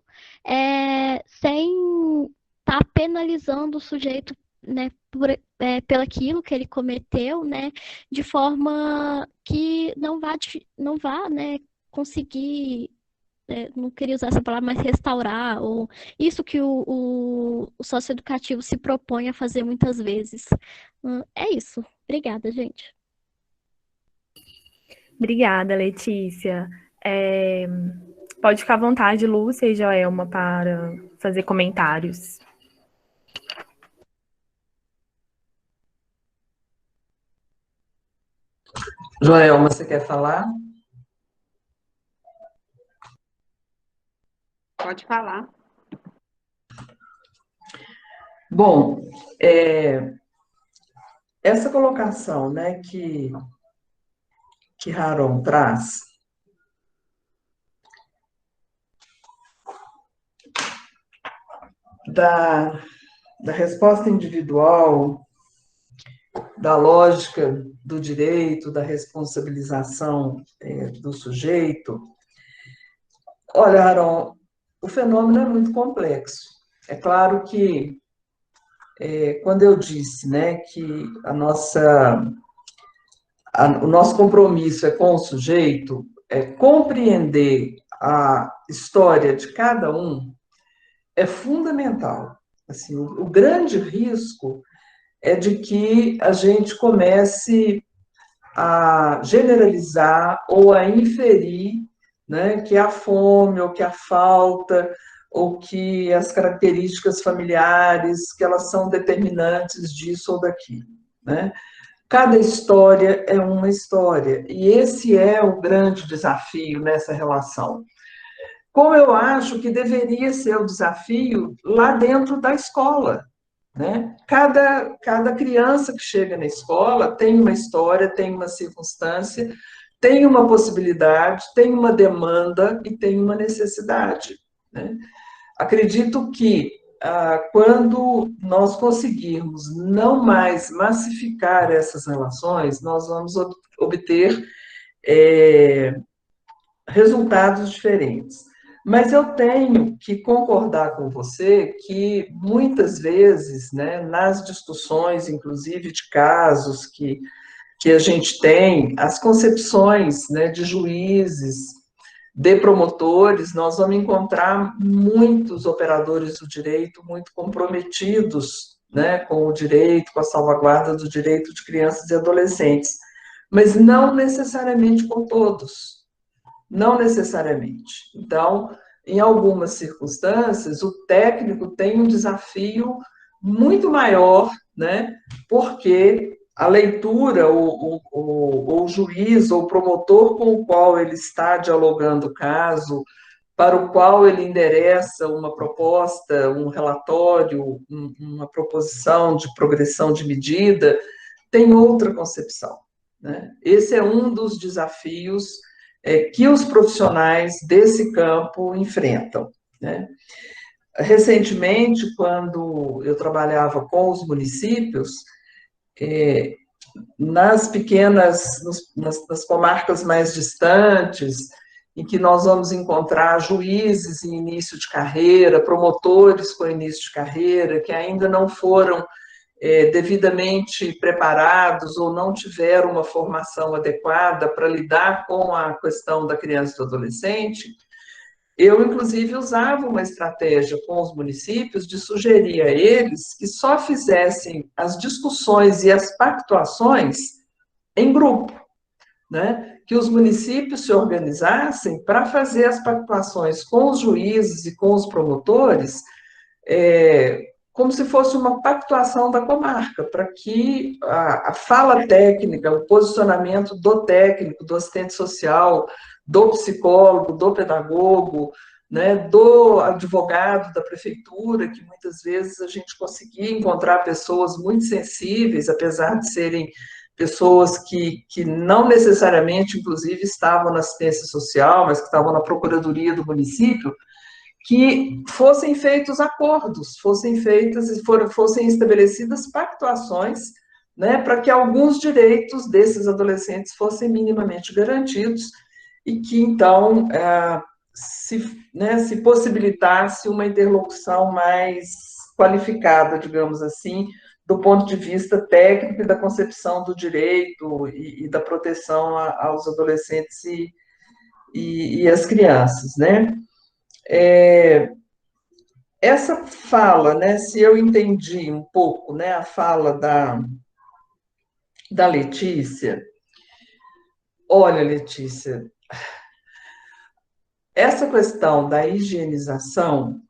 sem estar penalizando o sujeito, né, pelo aquilo que ele cometeu, né, de forma que não vá, né, conseguir, não queria usar essa palavra, mas restaurar, ou isso que o socioeducativo se propõe a fazer muitas vezes. É isso. Obrigada, gente. Obrigada, Letícia. Pode ficar à vontade, Lúcia e Joelma, para fazer comentários. Joelma, você quer falar? Pode falar. Bom, essa colocação, né, que Haron traz, da resposta individual, da lógica do direito, da responsabilização do sujeito. Olha, Haron, o fenômeno é muito complexo. É claro que, quando eu disse, né, que o nosso compromisso é com o sujeito, compreender a história de cada um é fundamental. Assim, o grande risco é de que a gente comece a generalizar ou a inferir, né, que a fome, ou que a falta, ou que as características familiares, que elas são determinantes disso ou daquilo, né? Cada história é uma história, e esse é o grande desafio nessa relação. Como eu acho que deveria ser o desafio lá dentro da escola, né? Cada criança que chega na escola tem uma história, tem uma circunstância, tem uma possibilidade, tem uma demanda e tem uma necessidade, né? Acredito que quando nós conseguirmos não mais massificar essas relações, nós vamos obter resultados diferentes. Mas eu tenho que concordar com você que, muitas vezes, né, nas discussões, inclusive de casos que a gente tem, as concepções, né, de juízes, de promotores, nós vamos encontrar muitos operadores do direito muito comprometidos, né, com o direito, com a salvaguarda do direito de crianças e adolescentes, mas não necessariamente com todos. Não necessariamente. Então, em algumas circunstâncias, o técnico tem um desafio muito maior, né? Porque a leitura, o juiz ou o promotor com o qual ele está dialogando o caso, para o qual ele endereça uma proposta, um relatório, uma proposição de progressão de medida, tem outra concepção, né? Esse é um dos desafios que os profissionais desse campo enfrentam, né? Recentemente, quando eu trabalhava com os municípios, nas comarcas mais distantes, em que nós vamos encontrar juízes em início de carreira, promotores com início de carreira, que ainda não foram devidamente preparados ou não tiveram uma formação adequada para lidar com a questão da criança e do adolescente, eu, inclusive, usava uma estratégia com os municípios de sugerir a eles que só fizessem as discussões e as pactuações em grupo, né? Que os municípios se organizassem para fazer as pactuações com os juízes e com os promotores, como se fosse uma pactuação da comarca, para que a fala técnica, o posicionamento do técnico, do assistente social, do psicólogo, do pedagogo, né, do advogado da prefeitura, que muitas vezes a gente conseguia encontrar pessoas muito sensíveis, apesar de serem pessoas que não necessariamente, inclusive, estavam na assistência social, mas que estavam na procuradoria do município, que fossem feitos acordos, fossem estabelecidas pactuações, né, para que alguns direitos desses adolescentes fossem minimamente garantidos e que, então, se possibilitasse uma interlocução mais qualificada, digamos assim, do ponto de vista técnico e da concepção do direito e da proteção aos adolescentes e às crianças, né? Essa fala, né, se eu entendi um pouco, né, a fala da Letícia, olha, Letícia, essa questão da higienização,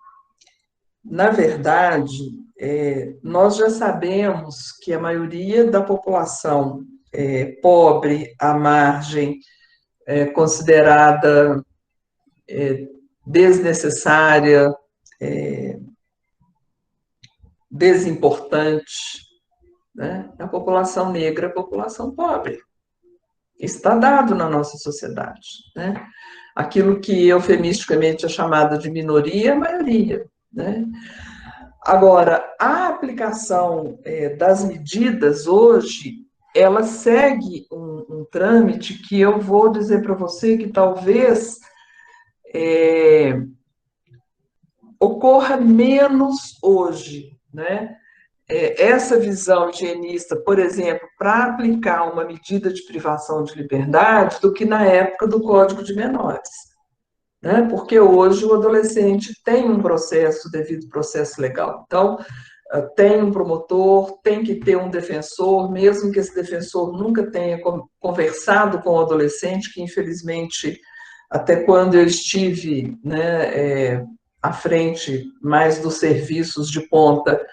na verdade, nós já sabemos que a maioria da população pobre, à margem, considerada desnecessária, desimportante, né? A população negra, a população pobre. Está dado na nossa sociedade, né? Aquilo que eufemisticamente é chamado de minoria, é maioria, né? Agora, a aplicação das medidas hoje, ela segue um trâmite que eu vou dizer para você que talvez ocorra menos hoje, né? Essa visão higienista, por exemplo, para aplicar uma medida de privação de liberdade do que na época do Código de Menores, né? Porque hoje o adolescente tem um processo, devido processo legal. Então, tem um promotor, tem que ter um defensor, mesmo que esse defensor nunca tenha conversado com o adolescente, que infelizmente, até quando eu estive, né, à frente mais dos serviços de ponta,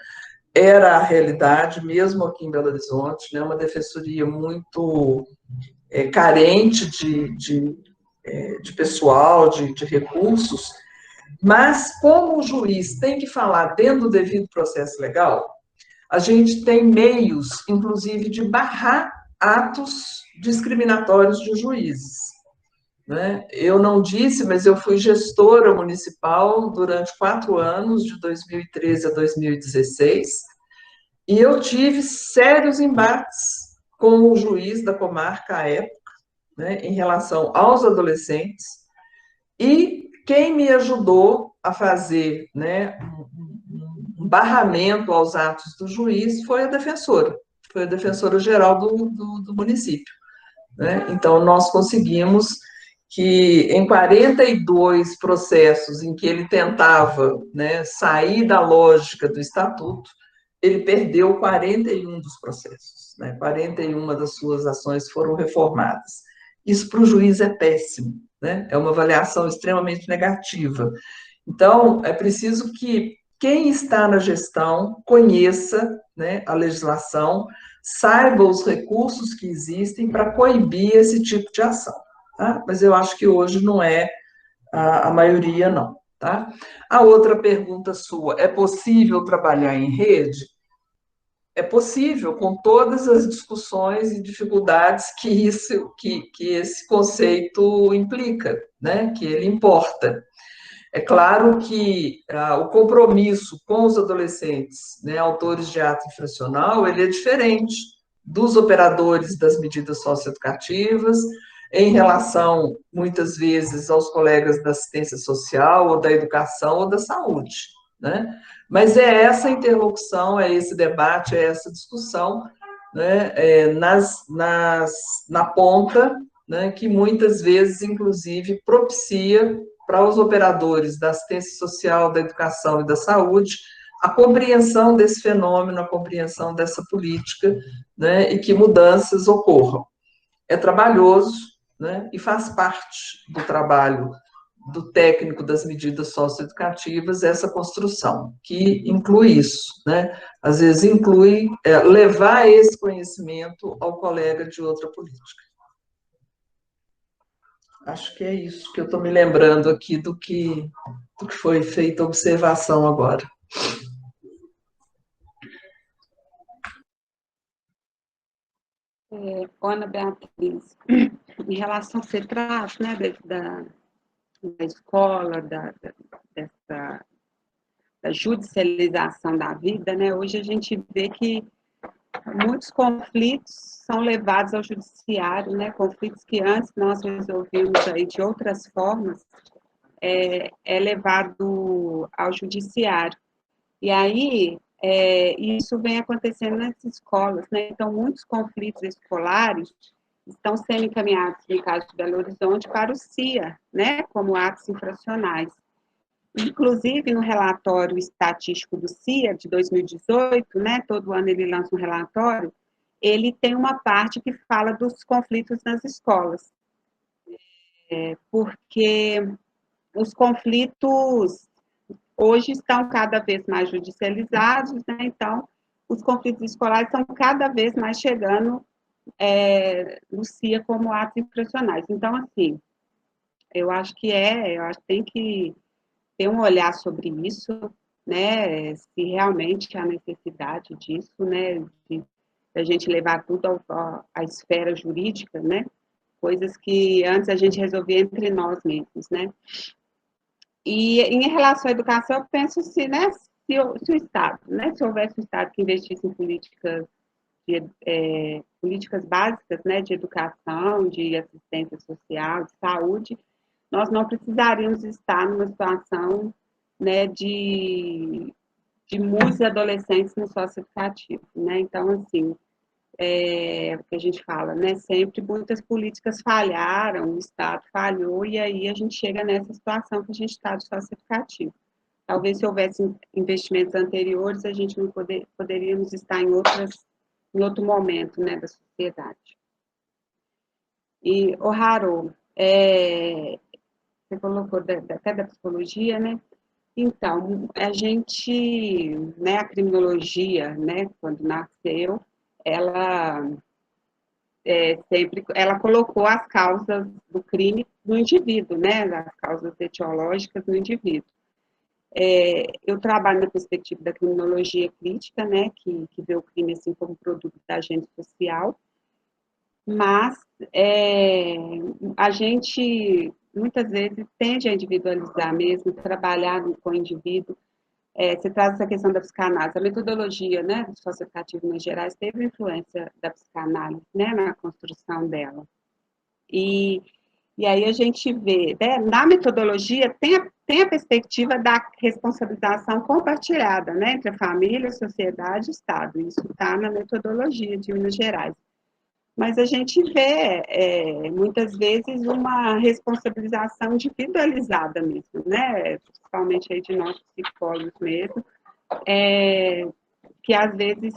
era a realidade, mesmo aqui em Belo Horizonte, né, uma defensoria muito carente de pessoal, de recursos, mas como o juiz tem que falar dentro do devido processo legal, a gente tem meios, inclusive, de barrar atos discriminatórios de juízes, né? Eu não disse, mas eu fui gestora municipal durante 4 anos, de 2013 a 2016, e eu tive sérios embates com o juiz da comarca à época, né, em relação aos adolescentes, e quem me ajudou a fazer, né, um barramento aos atos do juiz foi a defensora geral do município, né? Então, nós conseguimos que em 42 processos em que ele tentava, né, sair da lógica do estatuto, ele perdeu 41 dos processos, né? 41 das suas ações foram reformadas. Isso para o juiz é péssimo, né? É uma avaliação extremamente negativa. Então, é preciso que quem está na gestão conheça, né, a legislação, saiba os recursos que existem para coibir esse tipo de ação. Tá? Mas eu acho que hoje não é a maioria, não. Tá? A outra pergunta sua, é possível trabalhar em rede? É possível, com todas as discussões e dificuldades que esse conceito implica, né? Que ele importa. É claro que o compromisso com os adolescentes, né, autores de ato infracional, ele é diferente dos operadores das medidas socioeducativas, em relação, muitas vezes, aos colegas da assistência social, ou da educação, ou da saúde, né? Mas é essa interlocução, é esse debate, é essa discussão, né, na ponta, né, que muitas vezes, inclusive, propicia para os operadores da assistência social, da educação e da saúde, a compreensão desse fenômeno, a compreensão dessa política, né, e que mudanças ocorram. É trabalhoso, né, e faz parte do trabalho do técnico das medidas socioeducativas essa construção, que inclui isso, né? Às vezes inclui levar esse conhecimento ao colega de outra política. Acho que é isso que eu estou me lembrando aqui do que foi feita a observação agora. Ana Beatriz, em relação a você traz, né, da escola, da judicialização da vida, né? Hoje a gente vê que muitos conflitos são levados ao judiciário, né? Conflitos que antes nós resolvíamos aí de outras formas, é levado ao judiciário. E aí, isso vem acontecendo nas escolas, né? Então, muitos conflitos escolares estão sendo encaminhados, no caso de Belo Horizonte, para o CIA, né? Como atos infracionais. Inclusive, no relatório estatístico do CIA, de 2018, né? Todo ano ele lança um relatório, ele tem uma parte que fala dos conflitos nas escolas. Porque os conflitos hoje estão cada vez mais judicializados, né? Então, os conflitos escolares estão cada vez mais chegando no CIA como atos infracionais. Então, assim, eu acho que tem que ter um olhar sobre isso, né? Se realmente há necessidade disso, né? De a gente levar tudo à esfera jurídica, né? Coisas que antes a gente resolvia entre nós mesmos, né? E em relação à educação, eu penso né, se o Estado, né, se houvesse um Estado que investisse em políticas básicas, né, de educação, de assistência social, de saúde, nós não precisaríamos estar numa situação, né, de muitos adolescentes no socioeducativo, né? Então, assim, o que a gente fala, né? Sempre muitas políticas falharam, o Estado falhou, e aí a gente chega nessa situação que a gente está de socioeducativo. Talvez se houvesse investimentos anteriores, a gente não poderíamos estar em outro momento, né, da sociedade. E, Harold, você colocou até da psicologia, né? Então, a gente, né, a criminologia, né, quando nasceu, ela ela colocou as causas do crime no indivíduo, né, as causas etiológicas no indivíduo. Eu trabalho na perspectiva da criminologia crítica, né, que vê o crime assim como produto da agente social, mas a gente muitas vezes tende a individualizar mesmo, trabalhar com o indivíduo. Você traz essa questão da psicanálise, a metodologia, né, do socioeducativo nas gerais teve influência da psicanálise, né, na construção dela. E aí a gente vê, né, na metodologia tem a perspectiva da responsabilização compartilhada, né, entre a família, a sociedade e o Estado. Isso está na metodologia de Minas Gerais. Mas a gente vê, muitas vezes, uma responsabilização individualizada mesmo, né? Principalmente aí de nós psicólogos mesmo, que às vezes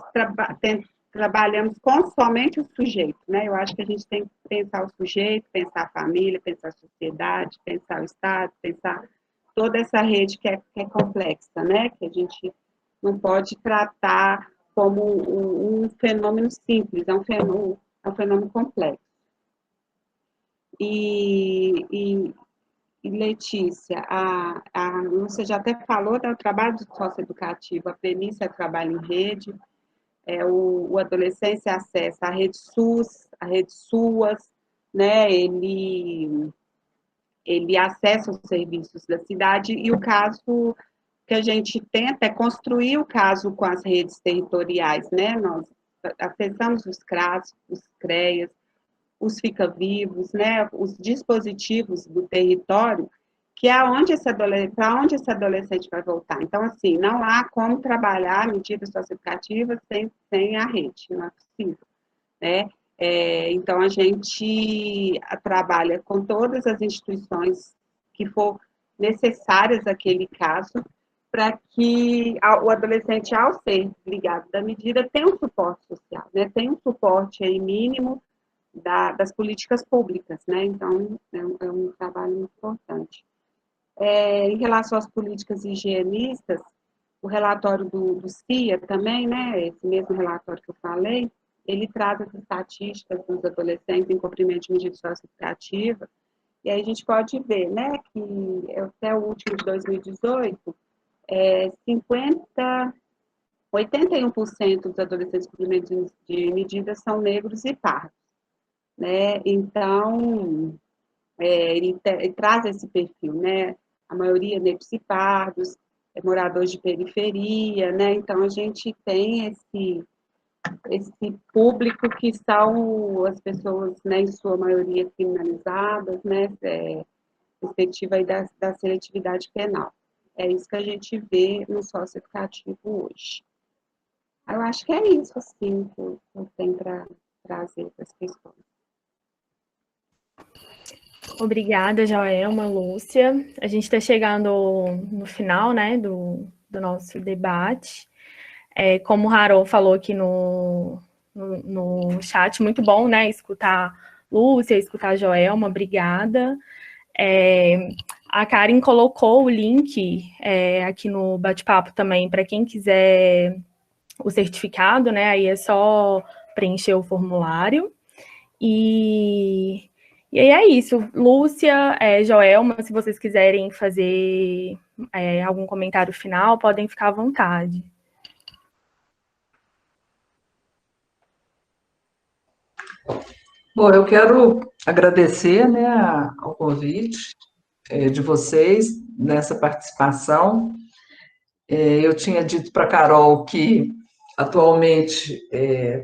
trabalhamos com somente o sujeito, né? Eu acho que a gente tem que pensar o sujeito, pensar a família, pensar a sociedade, pensar o Estado, pensar toda essa rede que é complexa, né? Que a gente não pode tratar como um fenômeno simples, é um fenômeno complexo. E Letícia, a Lúcia já até falou do trabalho socioeducativo, a premissa é trabalho em rede, o adolescência acessa a rede SUS, a rede SUAS, né, ele acessa os serviços da cidade, e o caso que a gente tenta é construir o caso com as redes territoriais, né, nós acessamos os CRAS, os CREAS, os fica-vivos, né, os dispositivos do território, que é para onde esse adolescente vai voltar. Então, assim, não há como trabalhar medidas socioeducativas sem a rede, não é possível, né? Então, a gente trabalha com todas as instituições que for necessárias àquele caso, para que o adolescente, ao ser desligado da medida, tenha um suporte social, né? Tenha um suporte aí mínimo das políticas públicas, né? Então, é um trabalho muito importante. Em relação às políticas higienistas, o relatório do CIA também, né? Esse mesmo relatório que eu falei, ele traz as estatísticas dos adolescentes em cumprimento de medidas socioeducativas, e aí a gente pode ver, né, que até o último de 2018, 81% dos adolescentes com cumprimento de medidas são negros e pardos, né? Então, ele traz esse perfil, né? A maioria negros e pardos, moradores de periferia, né? Então, a gente tem esse público que são as pessoas, né, em sua maioria criminalizadas, né, perspectiva aí da seletividade penal. É isso que a gente vê no socioeducativo hoje. Eu acho que é isso, assim, que eu tenho para trazer para as questões. Obrigada, Joelma, Lúcia. A gente está chegando no final, né, do nosso debate. Como o Harold falou aqui no chat, muito bom, né, escutar Lúcia, escutar a Joelma, obrigada. A Karen colocou o link aqui no bate-papo também, para quem quiser o certificado, né, aí é só preencher o formulário. E aí é isso. Lúcia, Joelma, se vocês quiserem fazer algum comentário final, podem ficar à vontade. Bom, eu quero agradecer, né, ao convite de vocês nessa participação. Eu tinha dito para a Carol que, atualmente,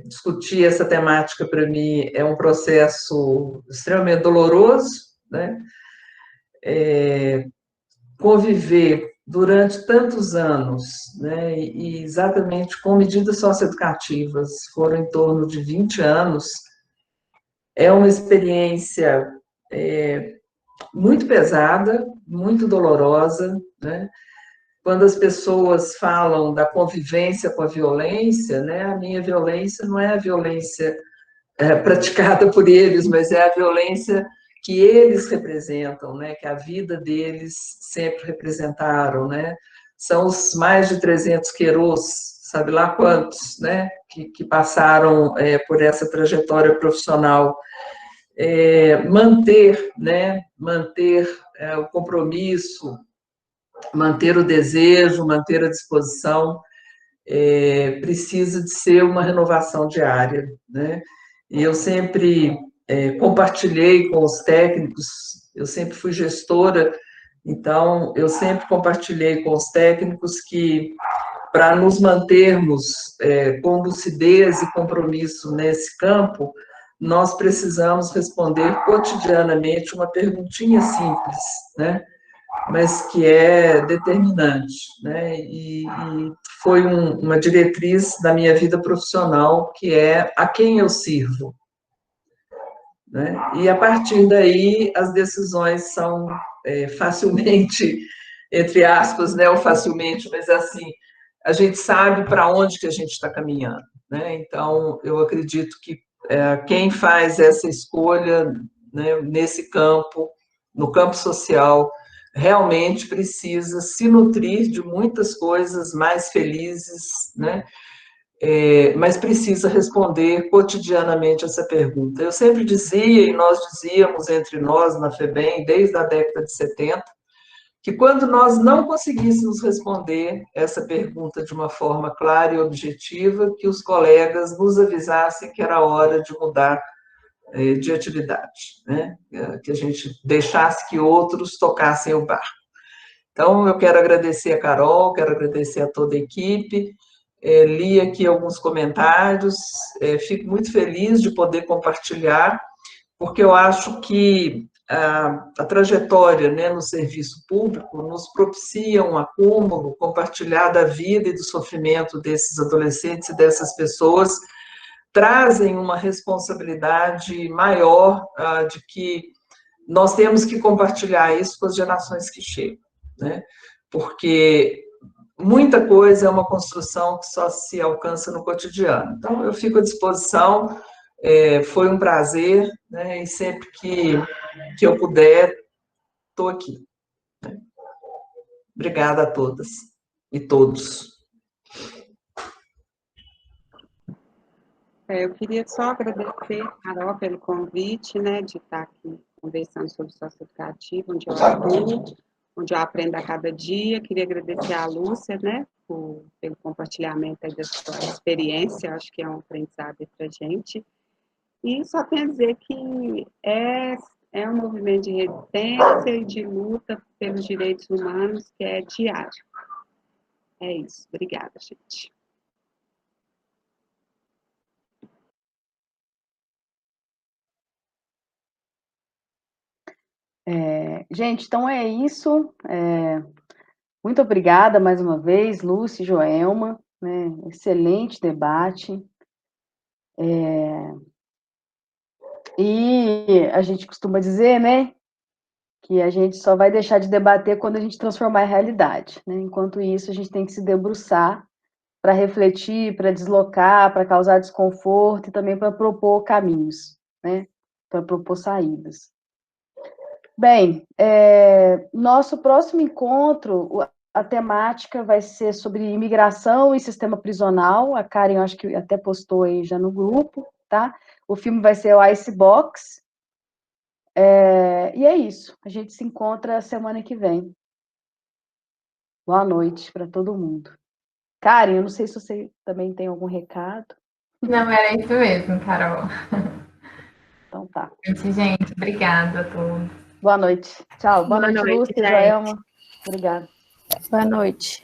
discutir essa temática, para mim, é um processo extremamente doloroso, né? Conviver durante tantos anos, né, e exatamente com medidas socioeducativas, foram em torno de 20 anos, é uma experiência muito pesada, muito dolorosa, né? Quando as pessoas falam da convivência com a violência, né, a minha violência não é a violência praticada por eles, mas é a violência que eles representam, né, que a vida deles sempre representaram, né? São os mais de 300 querôs, sabe lá quantos, né, que passaram por essa trajetória profissional. Manter o compromisso, manter o desejo, manter a disposição, precisa de ser uma renovação diária, né? E eu sempre compartilhei com os técnicos, eu sempre fui gestora, então eu sempre compartilhei com os técnicos que, para nos mantermos com lucidez e compromisso nesse campo, nós precisamos responder cotidianamente uma perguntinha simples, né? Mas que é determinante, né? E foi uma diretriz da minha vida profissional, que é: a quem eu sirvo? Né? E, a partir daí, as decisões são facilmente, entre aspas, né, ou facilmente, mas assim, a gente sabe para onde que a gente está caminhando, né? Então, eu acredito que quem faz essa escolha, né, nesse campo, no campo social, realmente precisa se nutrir de muitas coisas mais felizes, né? Mas precisa responder cotidianamente essa pergunta. Eu sempre dizia, e nós dizíamos entre nós na FEBEM, desde a década de 70, que quando nós não conseguíssemos responder essa pergunta de uma forma clara e objetiva, que os colegas nos avisassem que era hora de mudar de atividade, né? Que a gente deixasse que outros tocassem o barco. Então, eu quero agradecer a Carol, quero agradecer a toda a equipe, li aqui alguns comentários, fico muito feliz de poder compartilhar, porque eu acho que a trajetória, né, no serviço público nos propicia um acúmulo, compartilhar da vida e do sofrimento desses adolescentes e dessas pessoas, trazem uma responsabilidade maior de que nós temos que compartilhar isso com as gerações que chegam. né? Porque muita coisa é uma construção que só se alcança no cotidiano. Então, eu fico à disposição, foi um prazer, né? E sempre que eu puder, estou aqui. Obrigada a todas e todos. Eu queria só agradecer, Carol, pelo convite, né, de estar aqui conversando sobre socioeducativo, onde eu aprendo a cada dia. Queria agradecer à Lúcia, né, pelo compartilhamento aí da sua experiência, acho que é um aprendizado para a gente. E só tenho a dizer que é um movimento de resistência e de luta pelos direitos humanos que é diário. É isso. Obrigada, gente. Gente, então é isso. Muito obrigada mais uma vez, Lúcia e Joelma, né? Excelente debate. E a gente costuma dizer, né, que a gente só vai deixar de debater quando a gente transformar em realidade, né? Enquanto isso, a gente tem que se debruçar para refletir, para deslocar, para causar desconforto e também para propor caminhos, né? Para propor saídas. Bem, nosso próximo encontro, a temática vai ser sobre imigração e sistema prisional. A Karen, eu acho que até postou aí já no grupo, tá? O filme vai ser o Icebox. E é isso. A gente se encontra semana que vem. Boa noite para todo mundo. Karen, eu não sei se você também tem algum recado. Não, era isso mesmo, Carol. Então tá. Gente, obrigada a todos. Boa noite. Tchau. Boa noite, noite, Lúcia, gente. Joelma. Obrigada. Boa noite.